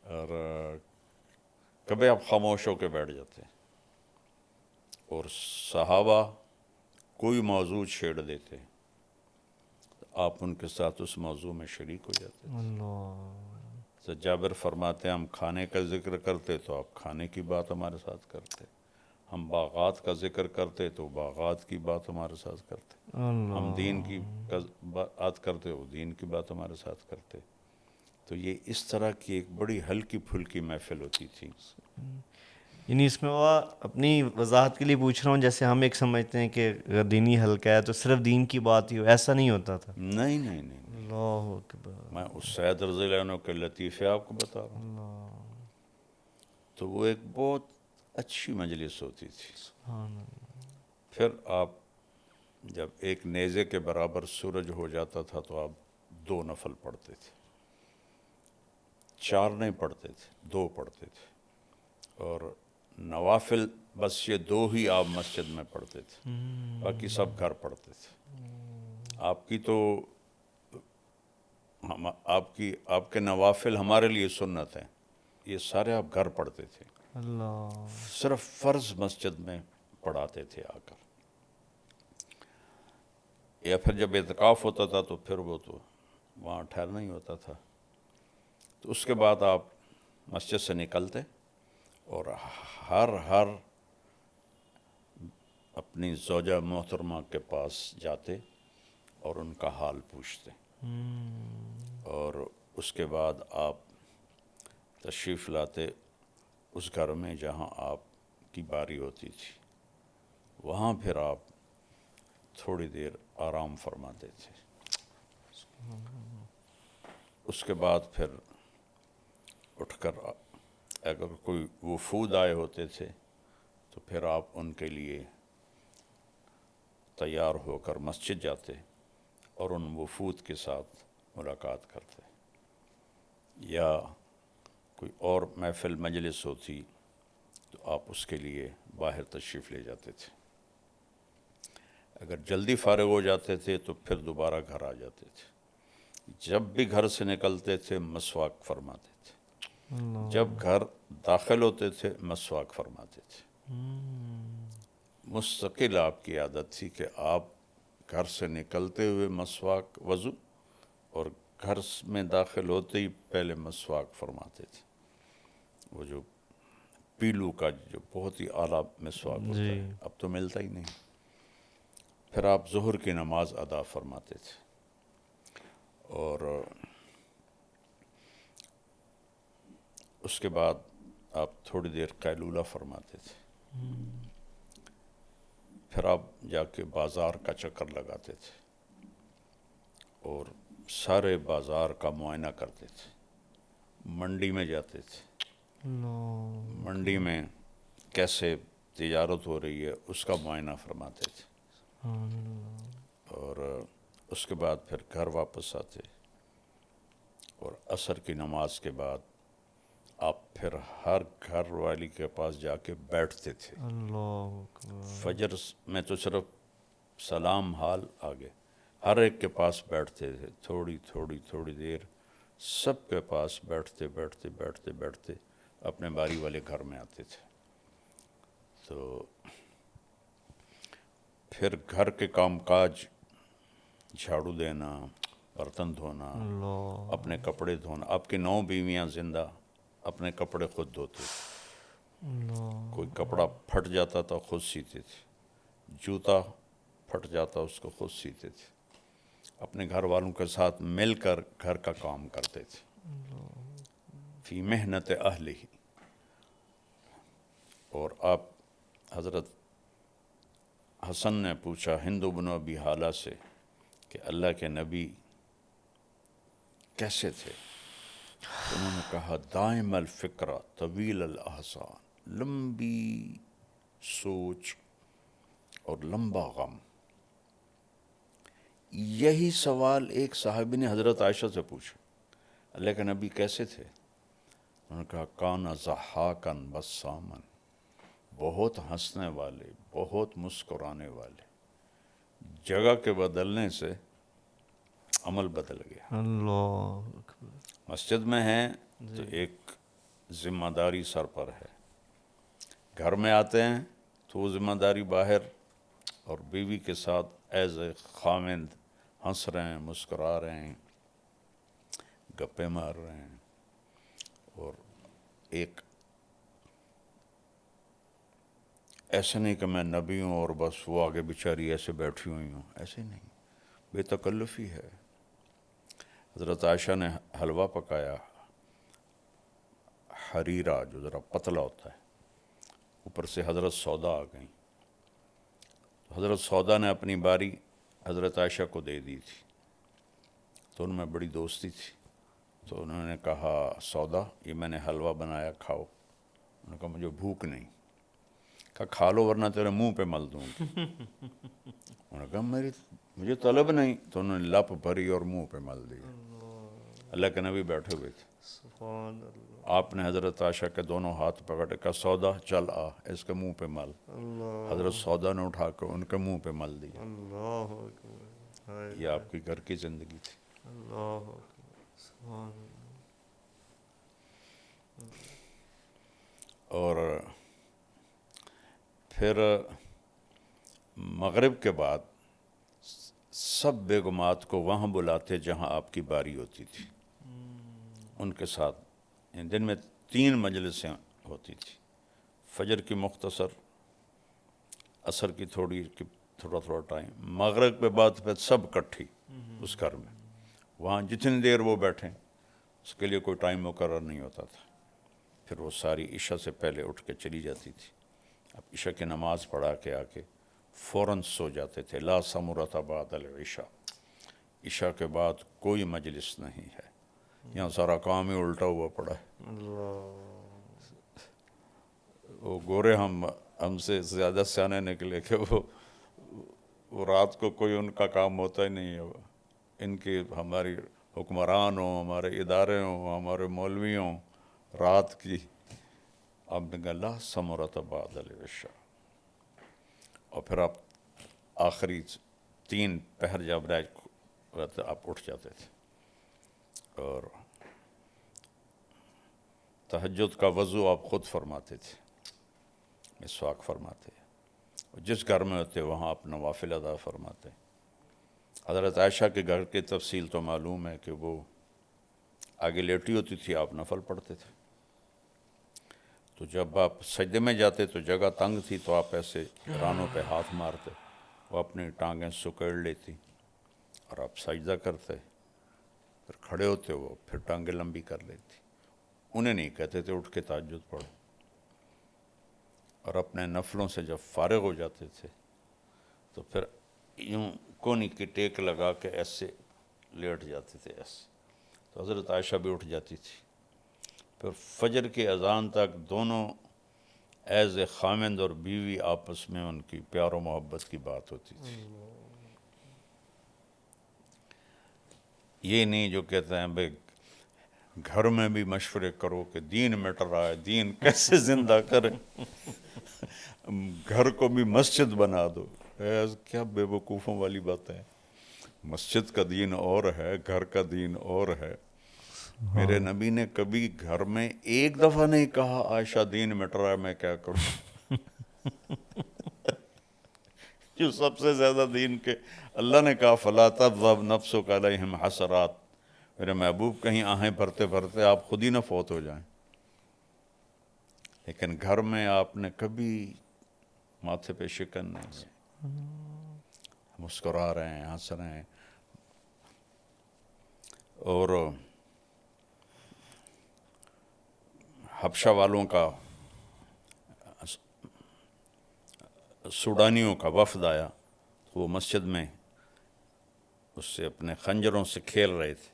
اور کبھی آپ خاموش ہو کے بیٹھ جاتے اور صحابہ کوئی موضوع چھیڑ دیتے، آپ ان کے ساتھ اس موضوع میں شریک ہو جاتے تھے. اللہ. تو جابر فرماتے ہیں ہم کھانے کا ذکر کرتے تو آپ کھانے کی بات ہمارے ساتھ کرتے، ہم باغات کا ذکر کرتے تو باغات کی بات ہمارے ساتھ کرتے، ہم دین کی بات کرتے وہ دین کی بات ہمارے ساتھ کرتے. تو یہ اس طرح کی ایک بڑی ہلکی پھلکی محفل ہوتی تھی. یعنی اس میں وہ اپنی وضاحت کے لیے پوچھ رہا ہوں، جیسے ہم ایک سمجھتے ہیں کہ اگر دینی حلقہ ہے تو صرف دین کی بات ہی ہو، ایسا نہیں ہوتا تھا. نہیں نہیں نہیں نہیں، اللہ اکبر. میں اس سید رضی اللہ عنہ کے لطیفے آپ کو بتا رہا ہوں. تو وہ ایک بہت اچھی مجلس ہوتی تھی. سبحان اللہ. پھر آپ جب ایک نیزے کے برابر سورج ہو جاتا تھا تو آپ 2 نفل پڑھتے تھے، 4 نہیں پڑھتے تھے، 2 پڑھتے تھے. اور نوافل بس یہ 2 ہی آپ مسجد میں پڑھتے تھے، باقی سب گھر پڑھتے تھے. آپ کی تو آپ کے نوافل ہمارے لیے سنت ہیں، یہ سارے آپ گھر پڑھتے تھے. اللہ. صرف فرض مسجد میں پڑھاتے تھے آ کر، یا پھر جب اعتکاف ہوتا تھا تو پھر وہ تو وہاں ٹھہرنا ہی ہوتا تھا. تو اس کے بعد آپ مسجد سے نکلتے اور ہر اپنی زوجہ محترمہ کے پاس جاتے اور ان کا حال پوچھتے، اور اس کے بعد آپ تشریف لاتے اس گھر میں جہاں آپ کی باری ہوتی تھی. وہاں پھر آپ تھوڑی دیر آرام فرماتے تھے. اس کے بعد پھر اٹھ کر اگر کوئی وفود آئے ہوتے تھے تو پھر آپ ان کے لیے تیار ہو کر مسجد جاتے اور ان وفود کے ساتھ ملاقات کرتے. یا کوئی اور محفل مجلس ہوتی تو آپ اس کے لیے باہر تشریف لے جاتے تھے. اگر جلدی فارغ ہو جاتے تھے تو پھر دوبارہ گھر آ جاتے تھے. جب بھی گھر سے نکلتے تھے مسواک فرماتے تھے، جب گھر داخل ہوتے تھے مسواک فرماتے تھے. مستقل آپ کی عادت تھی کہ آپ گھر سے نکلتے ہوئے مسواک وضو اور گھر میں داخل ہوتے ہی پہلے مسواک فرماتے تھے. وہ جو پیلو کا جو بہت ہی اعلیٰ مسواک ہوتا ہے اب تو ملتا ہی نہیں. پھر آپ ظہر کی نماز ادا فرماتے تھے اور اس کے بعد آپ تھوڑی دیر قیلولہ فرماتے تھے. پھر آپ جا کے بازار کا چکر لگاتے تھے اور سارے بازار کا معائنہ کرتے تھے. منڈی میں جاتے تھے، منڈی میں کیسے تجارت ہو رہی ہے اس کا معائنہ فرماتے تھے. اور اس کے بعد پھر گھر واپس آتے، اور عصر کی نماز کے بعد آپ پھر ہر گھر والی کے پاس جا کے بیٹھتے تھے۔ اللہ اکبر، فجر میں تو صرف سلام حال آگے، ہر ایک کے پاس بیٹھتے تھے، تھوڑی تھوڑی تھوڑی دیر سب کے پاس بیٹھتے بیٹھتے بیٹھتے بیٹھتے اپنے باری والے گھر میں آتے تھے۔ تو پھر گھر کے کام کاج، جھاڑو دینا، برتن دھونا، اللہ اپنے کپڑے دھونا۔ آپ کی 9 بیویاں زندہ اپنے کپڑے خود دھوتے تھے، اللہ، کوئی کپڑا پھٹ جاتا تھا خود سیتے تھے، جوتا پھٹ جاتا اس کو خود سیتے تھے، اپنے گھر والوں کے ساتھ مل کر گھر کا کام کرتے تھے، فی محنت اہلہ۔ اور آپ حضرت حسن نے پوچھا ہند بن ابی حالہ سے کہ اللہ کے نبی کیسے تھے؟ تو انہوں نے کہا دائم الفکرہ طویل الاحسان، لمبی سوچ اور لمبا غم۔ یہی سوال ایک صحابی نے حضرت عائشہ سے پوچھا، اللہ کے نبی کیسے تھے؟ انہوں نے کہا کان ضحاکن بسامن، بہت ہنسنے والے، بہت مسکرانے والے۔ جگہ کے بدلنے سے عمل بدل گیا۔ اللہ اکبر، مسجد میں ہیں تو ایک ذمہ داری سر پر ہے، گھر میں آتے ہیں تو وہ ذمہ داری باہر، اور بیوی کے ساتھ ایز اے خامند ہنس رہے ہیں، مسکرا رہے ہیں، گپے مار رہے ہیں۔ اور ایک ایسا نہیں کہ میں نبی ہوں اور بس وہ آگے بیچاری ایسے بیٹھی ہوئی ہوں، ایسے نہیں، بے تکلفی ہے۔ حضرت عائشہ نے حلوہ پکایا، حریرہ جو ذرا پتلا ہوتا ہے، اوپر سے حضرت سودا آ گئیں، حضرت سودا نے اپنی باری حضرت عائشہ کو دے دی تھی، تو ان میں بڑی دوستی تھی۔ تو انہوں نے کہا سودا یہ میں نے حلوہ بنایا، کھاؤ۔ انہوں نے کہا مجھے بھوک نہیں۔ کہا کھا لو ورنہ تیرے منہ پہ مل دوں گی۔ انہوں نے کہا مجھے طلب نہیں، تو انہوں نے لپ بھری اور منہ پہ مل دیا۔ اللہ کے نبی بیٹھے ہوئے تھے، سبحان اللہ، آپ نے حضرت عائشہ کے دونوں ہاتھ پکڑے، کہا سودا چل آ اس کے منہ پہ مل۔ اللہ، حضرت سودا نے اٹھا کر ان کے منہ پہ مل دیا۔ اللہ اکبر، ہائے یہ آپ کی گھر کی زندگی تھی۔ اللہ اکبر، سبحان اللہ، اور پھر مغرب کے بعد سب بیگمات کو وہاں بلاتے جہاں آپ کی باری ہوتی تھی، ان کے ساتھ دن میں 3 مجلسیں ہوتی تھی، فجر کی مختصر، عصر کی تھوڑا تھوڑا ٹائم، مغرب کے بعد پھر سب کٹھی اس گھر میں، وہاں جتنی دیر وہ بیٹھیں اس کے لیے کوئی ٹائم مقرر نہیں ہوتا تھا۔ پھر وہ ساری عشاء سے پہلے اٹھ کے چلی جاتی تھی، اب عشاء کی نماز پڑھا کے آ کے فوراً سو جاتے تھے۔ لا ثمرۃ بعد العشاء، عشاء کے بعد کوئی مجلس نہیں ہے، یہاں سارا کام ہی الٹا ہوا پڑا ہے۔ اللہ، وہ گورے ہم سے زیادہ سیانے نکلے کہ وہ رات کو کوئی ان کا کام ہوتا ہی نہیں ہے، ان کی ہماری حکمران ہوں، ہمارے ادارے ہوں، ہمارے مولوی ہوں، رات کی آپ نے کہا لا ثمرۃ بعد العشاء۔ اور پھر آپ آخری 3 پہر جب رہتے آپ اٹھ جاتے تھے، اور تہجد کا وضو آپ خود فرماتے تھے، مسواک فرماتے، جس گھر میں ہوتے وہاں آپ نوافل ادا فرماتے۔ حضرت عائشہ کے گھر کی تفصیل تو معلوم ہے کہ وہ آگے لیٹی ہوتی تھی، آپ نفل پڑھتے تھے، تو جب آپ سجدے میں جاتے تو جگہ تنگ تھی تو آپ ایسے رانوں پہ ہاتھ مارتے، وہ اپنی ٹانگیں سکیڑ لیتی اور آپ سجدہ کرتے، پھر کھڑے ہوتے، وہ پھر ٹانگیں لمبی کر لیتی۔ انہیں نہیں کہتے تھے اٹھ کے تہجد پڑھو، اور اپنے نفلوں سے جب فارغ ہو جاتے تھے تو پھر یوں کونی کی ٹیک لگا کے ایسے لیٹ جاتے تھے ایسے، تو حضرت عائشہ بھی اٹھ جاتی تھی۔ پھر فجر کی اذان تک دونوں ایز اے خامند اور بیوی آپس میں ان کی پیار و محبت کی بات ہوتی تھی. یہ نہیں جو کہتے ہیں بھائی گھر میں بھی مشورے کرو کہ دین مٹ رہا ہے, دین کیسے زندہ کرے, گھر کو بھی مسجد بنا دو. کیا بے وقوفوں والی بات ہے. مسجد کا دین اور ہے, گھر کا دین اور ہے. میرے نبی نے کبھی گھر میں ایک دفعہ نہیں کہا عائشہ دین مٹ رہا ہے میں کیا کروں. جو سب سے زیادہ دین کے اللہ نے کہا فلا تذهب نفسك علیہم حسرات, میرے محبوب کہیں آہیں بھرتے بھرتے آپ خود ہی نہ فوت ہو جائیں. لیکن گھر میں آپ نے کبھی ماتھے پہ شکن نہیں, مسکرا رہے ہیں, ہنس رہے ہیں. اور حبشہ والوں کا, سوڈانیوں کا وفد آیا, وہ مسجد میں اس سے اپنے خنجروں سے کھیل رہے تھے.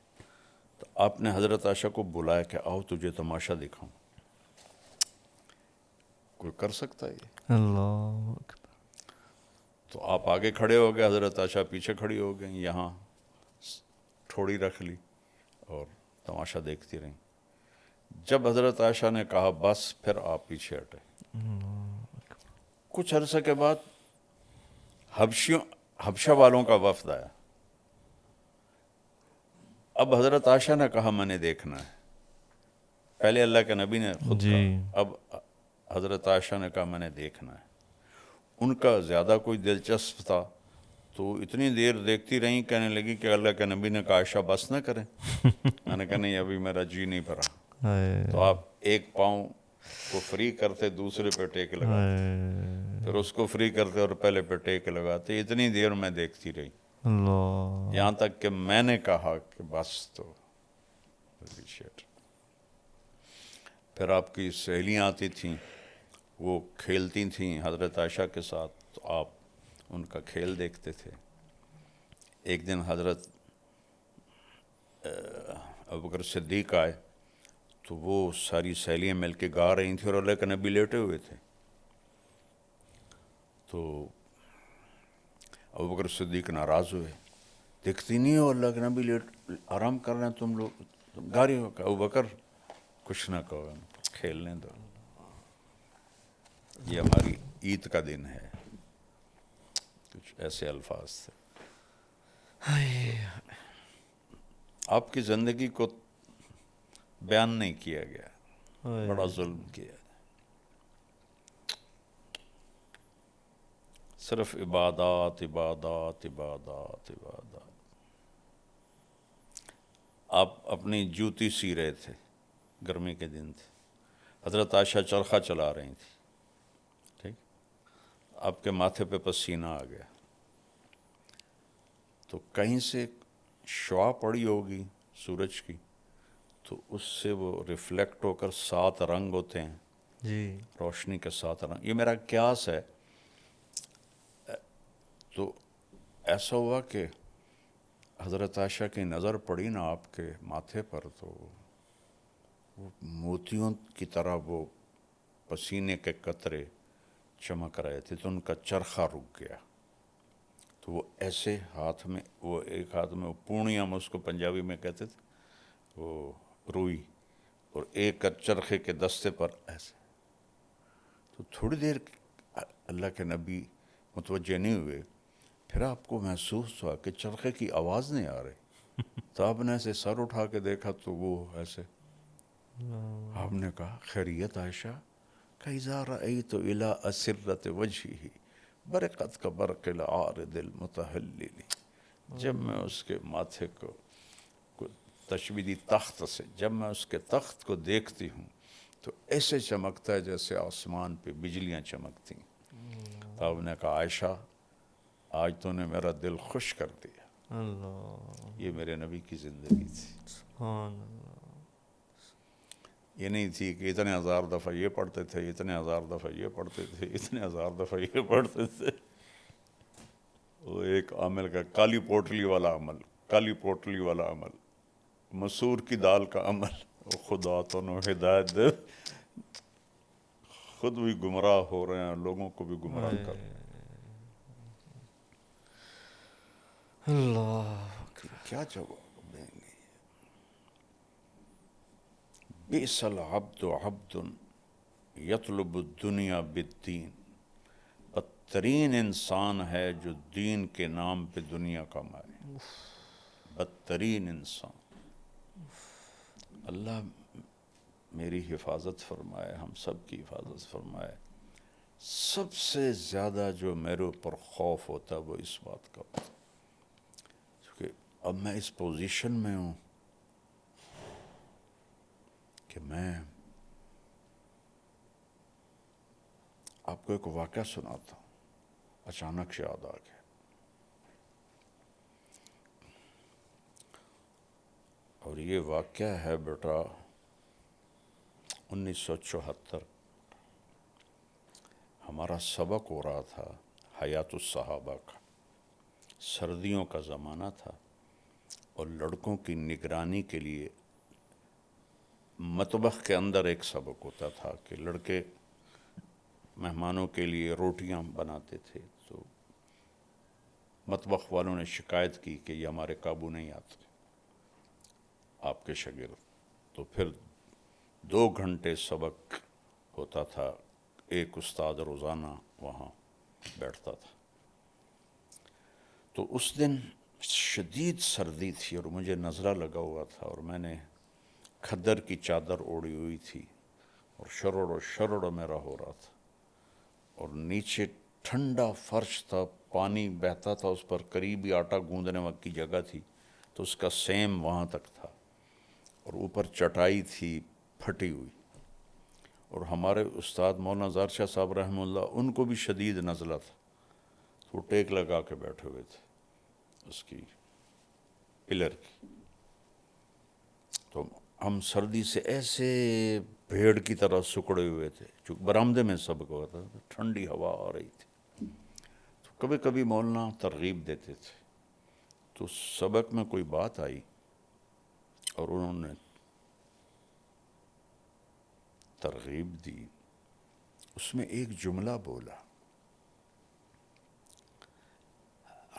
تو آپ نے حضرت عائشہ کو بلایا کہ آؤ تجھے تماشا دکھاؤں. کوئی کر سکتا ہے یہ؟ اللہ اکبر. تو آپ آگے کھڑے ہو گئے, حضرت عائشہ پیچھے کھڑی ہو گئیں, یہاں تھوڑی رکھ لی اور تماشا دیکھتی رہیں. جب حضرت عائشہ نے کہا بس, پھر آپ پیچھے ہٹے. کچھ عرصے کے بعد حبشہ والوں کا وفد آیا. اب حضرت عائشہ نے کہا میں نے دیکھنا ہے. پہلے اللہ کے نبی نے خود کہا, اب حضرت عائشہ نے کہا میں نے دیکھنا ہے. ان کا زیادہ کوئی دلچسپ تھا تو اتنی دیر دیکھتی رہیں, کہنے لگی کہ اللہ کے نبی نے کہا عائشہ بس نہ کریں. میں نے کہا نہیں ابھی میرا جی نہیں بھرا. تو آپ ایک پاؤں کو فری کرتے دوسرے پہ ٹیک لگاتے, پھر اس کو فری کرتے اور پہلے پہ ٹیک لگاتے. اتنی دیر میں دیکھتی رہی اللہ. یہاں تک کہ میں نے کہا کہ بس. تو پھر آپ کی سہیلیاں آتی تھیں, وہ کھیلتی تھیں حضرت عائشہ کے ساتھ, تو آپ ان کا کھیل دیکھتے تھے. ایک دن حضرت ابوبکر صدیق آئے تو وہ ساری سہیلیاں مل کے گا رہی تھیں اور اللہ کے نبی لیٹے ہوئے تھے. تو ابوبکر صدیق ناراض ہوئے, دیکھتی نہیں ہو اللہ کے نبی لیٹ آرام کر رہے ہیں, تم لوگ گا رہی ہو. کہ ابوبکر کچھ نہ کہو, کھیلنے دو, یہ ہماری عید کا دن ہے. کچھ ایسے الفاظ تھے. آپ کی زندگی کو بیان نہیں کیا گیا, بڑا ظلم کیا. صرف عبادات عبادات عبادات عبادات. آپ اپنی جوتی سی رہے تھے, گرمی کے دن تھے, حضرت عائشہ چرخہ چلا رہی تھی, ٹھیک, آپ کے ماتھے پہ پسینہ آ گیا. تو کہیں سے شعاع پڑی ہوگی سورج کی, تو اس سے وہ ریفلیکٹ ہو کر 7 رنگ ہوتے ہیں جی, روشنی کے 7 رنگ. یہ میرا قیاس ہے. تو ایسا ہوا کہ حضرت عائشہ کی نظر پڑی نا آپ کے ماتھے پر, تو وہ موتیوں کی طرح وہ پسینے کے قطرے چمک رہے تھے. تو ان کا چرخہ رک گیا. تو وہ ایسے ہاتھ میں, وہ ایک ہاتھ میں وہ پونیاں, ہم اس کو پنجابی میں کہتے تھے, وہ روئی, اور ایک چرخے کے دستے پر ایسے. تو تھوڑی دیر اللہ کے نبی متوجہ نہیں ہوئے. پھر آپ کو محسوس ہوا کہ چرخے کی آواز نہیں آ رہی. تو آپ نے ایسے سر اٹھا کے دیکھا تو وہ ایسے. آپ نے کہا خیریت عائشہ؟ کہ اذا رأیت الی اسرۃ وجہہ برقت کبرق العارض المتہلل. جب میں اس کے ماتھے کو تشبیدی تخت سے, جب میں اس کے تخت کو دیکھتی ہوں تو ایسے چمکتا ہے جیسے آسمان پہ بجلیاں چمکتی. تو آپ نے کہا عائشہ آج تو نے میرا دل خوش کر دیا. اللہ. یہ میرے نبی کی زندگی تھی. سبحان اللہ. یہ نہیں تھی کہ اتنے 1000 دفعہ یہ پڑھتے تھے, اتنے 1000 دفعہ یہ پڑھتے تھے, اتنے 1000 دفعہ یہ پڑھتے تھے. وہ ایک عمل کا کالی پوٹلی والا عمل, کالی پوٹلی والا عمل, مسور کی دال کا عمل. خدا تو نو ہدایت دے. خود بھی گمراہ ہو رہے ہیں، لوگوں کو بھی گمراہ کر رہے ہیں۔ اللہ کیا جواب دیں گے؟ بئس العبد عبد یطلب الدنیا بالدین، بدترین انسان ہے جو دین کے نام پہ دنیا کمائے، بدترین انسان۔ اللہ میری حفاظت فرمائے، ہم سب کی حفاظت فرمائے۔ سب سے زیادہ جو میرے اوپر خوف ہوتا ہے وہ اس بات کا ہوتا ہے، کیونکہ اب میں اس پوزیشن میں ہوں کہ میں آپ کو ایک واقعہ سناتا ہوں، اچانک سے یاد آ گیا۔ اور یہ واقعہ ہے بیٹا 1974، ہمارا سبق ہو رہا تھا حیات الصحابہ کا، سردیوں کا زمانہ تھا، اور لڑکوں کی نگرانی کے لیے مطبخ کے اندر ایک سبق ہوتا تھا کہ لڑکے مہمانوں کے لیے روٹیاں بناتے تھے، تو مطبخ والوں نے شکایت کی کہ یہ ہمارے قابو نہیں آتے آپ کے شاگرد، تو پھر 2 گھنٹے سبق ہوتا تھا، ایک استاد روزانہ وہاں بیٹھتا تھا۔ تو اس دن شدید سردی تھی اور مجھے نزلہ لگا ہوا تھا، اور میں نے کھدر کی چادر اوڑھی ہوئی تھی، اور شرڑ و شرڑ میرا ہو رہا تھا، اور نیچے ٹھنڈا فرش تھا، پانی بہتا تھا اس پر، قریبی آٹا گوندنے وقت کی جگہ تھی تو اس کا سیم وہاں تک تھا، اور اوپر چٹائی تھی پھٹی ہوئی، اور ہمارے استاد مولانا زار شاہ صاحب رحمہ اللہ، ان کو بھی شدید نزلہ تھا، تو وہ ٹیک لگا کے بیٹھے ہوئے تھے اس کی پلر کی۔ تو ہم سردی سے ایسے بھیڑ کی طرح سکڑے ہوئے تھے، چونکہ برآمدے میں سبق ہوا تھا، ٹھنڈی ہوا آ رہی تھی، تو کبھی کبھی مولانا ترغیب دیتے تھے، تو سبق میں کوئی بات آئی اور انہوں نے ترغیب دی، اس میں ایک جملہ بولا،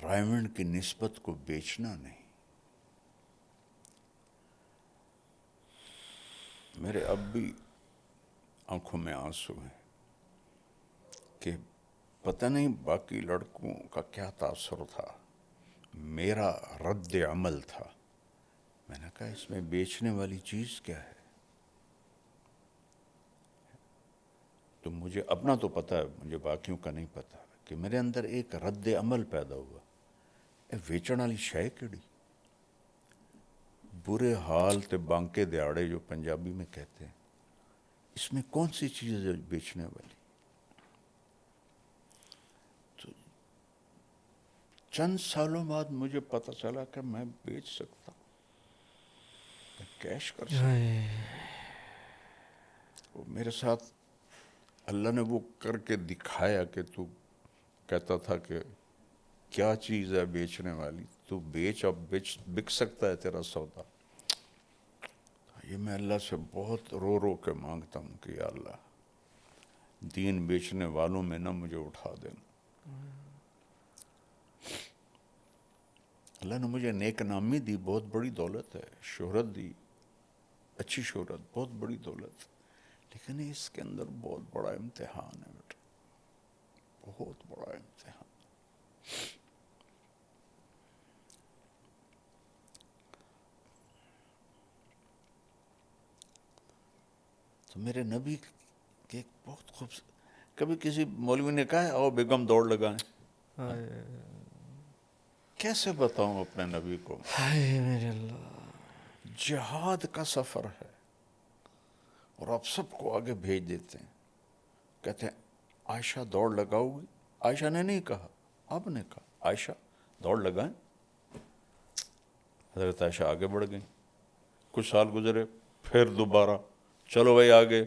رائمنڈ کی نسبت کو بیچنا نہیں۔ میرے اب بھی آنکھوں میں آنسو ہیں کہ پتہ نہیں باقی لڑکوں کا کیا تاثر تھا، میرا رد عمل تھا۔ میں نے کہا اس میں بیچنے والی چیز کیا ہے؟ تو مجھے اپنا تو پتہ ہے، مجھے باقیوں کا نہیں پتہ، کہ میرے اندر ایک رد عمل پیدا ہوا، اے ویچن والی شے کیڑی، برے حال تے بانکے دیاڑے جو پنجابی میں کہتے ہیں، اس میں کون سی چیز ہے بیچنے والی؟ تو چند سالوں بعد مجھے پتہ چلا کہ میں بیچ سکتا ہوں، میں کیش کر سکتا۔ وہ میرے ساتھ اللہ نے وہ کر کے دکھایا کہ تو کہتا تھا کہ کیا چیز ہے بیچنے والی، تو بیچ، اب بک سکتا ہے تیرا سودا۔ یہ میں اللہ سے بہت رو رو کے مانگتا ہوں کہ یا اللہ دین بیچنے والوں میں نہ مجھے اٹھا دینا۔ اللہ نے مجھے نیک نامی دی، بہت بڑی دولت ہے، شہرت دی، اچھی شہرت، بہت بڑی دولت، لیکن اس کے اندر بہت بڑا امتحان ہے بیٹا، بہت بڑا امتحان۔ تو میرے نبی کے ایک بہت خوبصورت، کبھی کسی مولوی نے کہا ہے آؤ بیگم دوڑ لگائیں، کیسے بتاؤں اپنے نبی کو؟ میرے اللہ، جہاد کا سفر ہے اور آپ سب کو آگے بھیج دیتے ہیں، کہتے ہیں عائشہ دوڑ لگاؤ گی؟ عائشہ نے نہیں کہا، آپ نے کہا عائشہ دوڑ لگائیں۔ حضرت عائشہ آگے بڑھ گئیں، کچھ سال گزرے، پھر دوبارہ چلو بھائی آگے،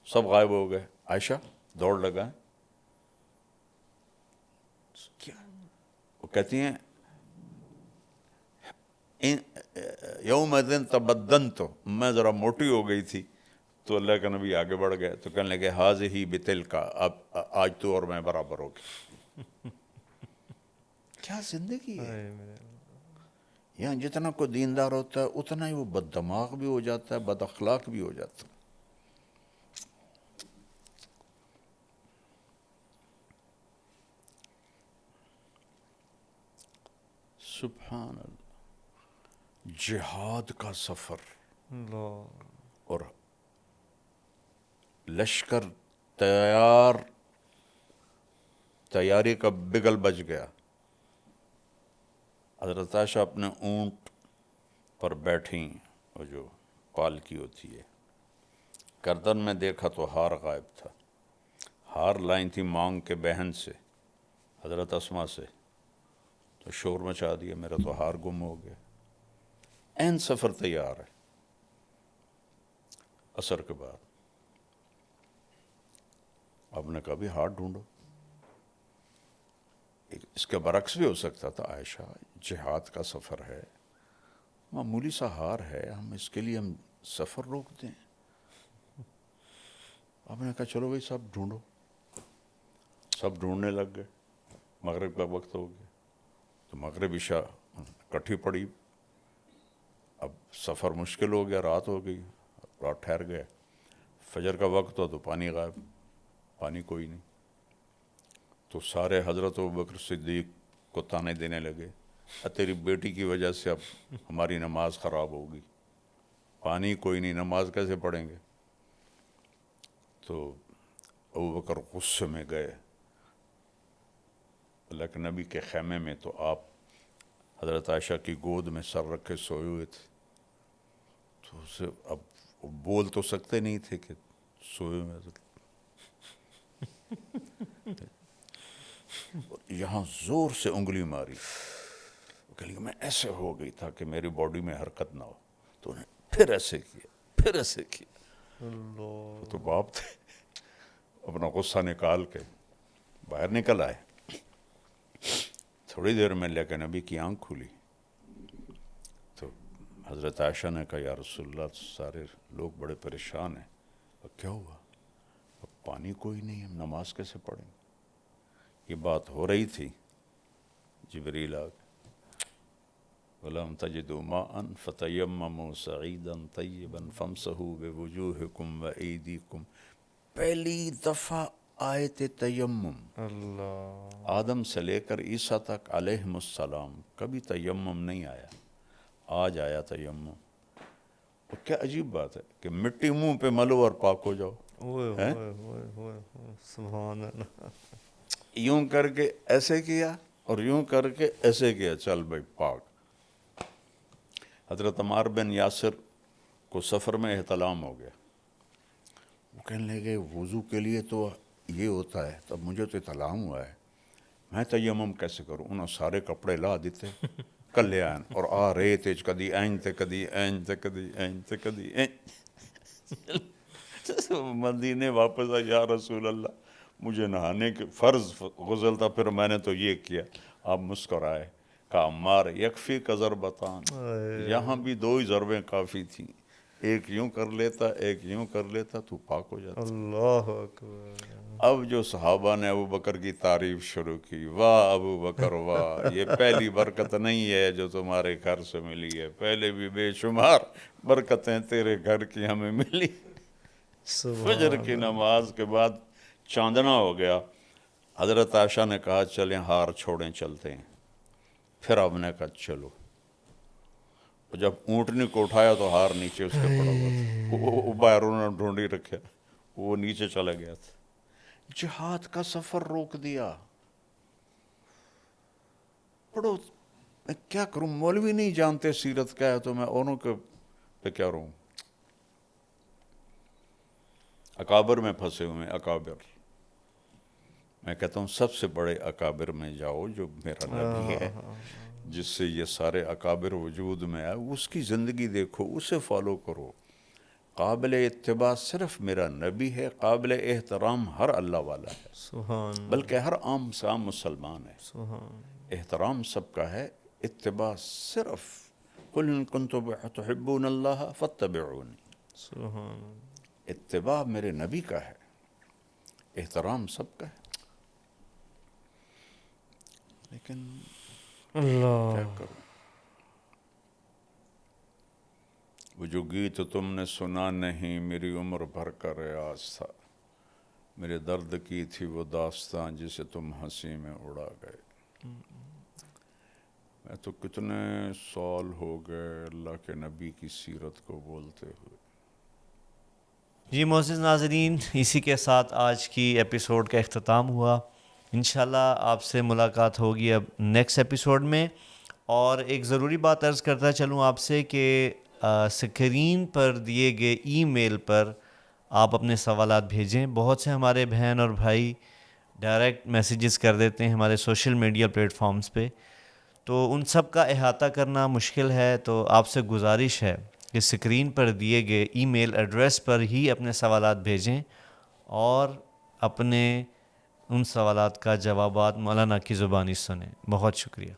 سب غائب ہو گئے، عائشہ دوڑ لگائیں۔ کیا وہ کہتی ہیں یوم دن تبدن، تو میں ذرا موٹی ہو گئی تھی، تو اللہ کا نبی آگے بڑھ گئے تو کہنے لگے حاضہ بتل کا، اب آج تو اور میں برابر ہو گئے۔ کیا زندگی ہے! یہاں جتنا کوئی دیندار ہوتا ہے اتنا ہی وہ بد دماغ بھی ہو جاتا ہے، بد اخلاق بھی ہو جاتا ہے۔ سبحان اللہ، جہاد کا سفر اور لشکر تیاری کا بگل بج گیا۔ حضرت عائشہ اپنے اونٹ پر بیٹھیں، وہ جو پالکی ہوتی ہے، گردن میں دیکھا تو ہار غائب تھا۔ ہار لائیں تھی مانگ کے بہن سے، حضرت اسما سے، تو شور مچا دیا، میرا تو ہار گم ہو گیا۔ عین سفر تیار ہے۔ عصر کے بعد آپ نے کہا بھی ہار ڈھونڈو۔ اس کے برعکس بھی ہو سکتا تھا، عائشہ جہاد کا سفر ہے، معمولی سا ہار ہے، ہم اس کے لیے ہم سفر روک دیں؟ آپ نے کہا چلو بھائی سب ڈھونڈو۔ سب ڈھونڈنے لگ گئے۔ مغرب کا وقت ہو گیا تو مغرب عشاء کٹھی پڑی۔ اب سفر مشکل ہو گیا، رات ہو گئی، رات ٹھہر گئے۔ فجر کا وقت ہو تو پانی غائب، پانی کوئی نہیں۔ تو سارے حضرت ابوبکر صدیق کو تانے دینے لگے، تیری بیٹی کی وجہ سے اب ہماری نماز خراب ہوگی، پانی کوئی نہیں، نماز کیسے پڑھیں گے؟ تو ابوبکر غصے میں گئے اللہ کے نبی کے خیمے میں، تو آپ حضرت عائشہ کی گود میں سر رکھ کے سوئے ہوئے تھے۔ تو اسے اب بول تو سکتے نہیں تھے کہ سوئے ہوئے ہیں۔ یہاں زور سے انگلی ماری، کہ میں ایسے ہو گئی تھا کہ میری باڈی میں حرکت نہ ہو، تو انہیں پھر ایسے کیا، پھر ایسے کیا۔ تو باپ تھے، اپنا غصہ نکال کے باہر نکل آئے۔ تھوڑی دیر میں لیکن نبی کی آنکھ کھلی تو حضرت عائشہ نے کہا یا رسول اللہ سارے لوگ بڑے پریشان ہیں، اور کیا ہوا؟ اب پانی کوئی نہیں، ہم نماز کیسے پڑھیں؟ یہ بات ہو رہی تھی، جبریل آ گئے، وَلَمْ تَجِدُوا مَاءً فَتَيَمَّمُوا صَعِيدًا طَيِّبًا فَامْسَحُوا بِوُجُوهِكُمْ وَأَيْدِيكُمْ۔ پہلی دفعہ آیت تیمم، آدم سے لے کر عیسیٰ تک علیہم السلام کبھی تیمم نہیں آیا، آج آیا تیمم۔ اور کیا عجیب بات ہے کہ مٹی منہ پہ ملو اور پاک ہو جاؤ۔ سبحان اللہ۔ یوں کر کے ایسے کیا اور یوں کر کے ایسے کیا، چل بھائی پاک۔ حضرت عمار بن یاسر کو سفر میں احتلام ہو گیا، وہ کہنے لگے وضو کے لیے تو یہ ہوتا ہے، تب مجھے تو احتلام ہوا ہے، میں تیمم کیسے کروں؟ انہوں سارے کپڑے لا دیتے کلے آن اور آ رہے تھے، کدی این تے کدی این تے کدی این تے کدی این۔ مدینے واپس آئے، یا رسول اللہ مجھے نہانے کے فرض غسل تھا، پھر میں نے تو یہ کیا۔ آپ مسکرائے، کہا عمار یکفی کا ضربتان، یہاں بھی دو ہی ضربیں کافی تھیں، ایک یوں کر لیتا ایک یوں کر لیتا تو پاک ہو جاتا۔ اللہ اکبر۔ اب جو صحابہ نے ابو بکر کی تعریف شروع کی، واہ ابو بکر واہ، یہ پہلی برکت نہیں ہے جو تمہارے گھر سے ملی ہے، پہلے بھی بے شمار برکتیں تیرے گھر کی ہمیں ملی۔ فجر کی نماز کے بعد چاندنا ہو گیا، حضرت عائشہ نے کہا چلیں ہار چھوڑیں چلتے ہیں، پھر آپ نے کہا چلو۔ جب اونٹنی کو اٹھایا تو ہار نیچے اس کے پڑا ہوا تھا، وہ باہر انہوں نے ڈھونڈی رکھا، وہ نیچے چلا گیا تھا۔ جہاد کا سفر روک دیا۔ پڑھو، میں کیا کروں، مولوی نہیں جانتے سیرت کیا ہے تو میں اوروں کے پہ کیا رہوں۔ اکابر میں پھنسے ہوئے، اکابر، میں کہتا ہوں سب سے بڑے اکابر میں جاؤ جو میرا نبی ہے، جس سے یہ سارے اکابر وجود میں آئے، اس کی زندگی دیکھو، اسے فالو کرو۔ قابل اتباع صرف میرا نبی ہے، قابل احترام ہر اللہ والا ہے، سبحان بلکہ ہر عام سام مسلمان ہے، سبحان احترام سب کا ہے، اتباع صرف قل ان کنتم تحبون اللہ فاتبعونی۔ سبحان۔ اتباع میرے نبی کا ہے، احترام سب کا ہے، لیکن اللہ کیا کروں؟ وہ جو گیت تم نے سنا نہیں میری عمر بھر کا ریاض تھا، میرے درد کی تھی وہ داستان جسے تم ہنسی میں اڑا گئے۔ میں تو کتنے سال ہو گئے اللہ کے نبی کی سیرت کو بولتے ہوئے۔ جی معزز ناظرین، اسی کے ساتھ آج کی ایپیسوڈ کا اختتام ہوا۔ انشاءاللہ آپ سے ملاقات ہوگی اب نیکسٹ ایپیسوڈ میں۔ اور ایک ضروری بات عرض کرتا چلوں آپ سے کہ سکرین پر دیے گئے ای میل پر آپ اپنے سوالات بھیجیں۔ بہت سے ہمارے بہن اور بھائی ڈائریکٹ میسیجز کر دیتے ہیں ہمارے سوشل میڈیا پلیٹ فارمز پہ، تو ان سب کا احاطہ کرنا مشکل ہے، تو آپ سے گزارش ہے کہ اسکرین پر دیے گئے ای میل ایڈریس پر ہی اپنے سوالات بھیجیں اور اپنے ان سوالات کا جوابات مولانا کی زبانی سنیں۔ بہت شکریہ۔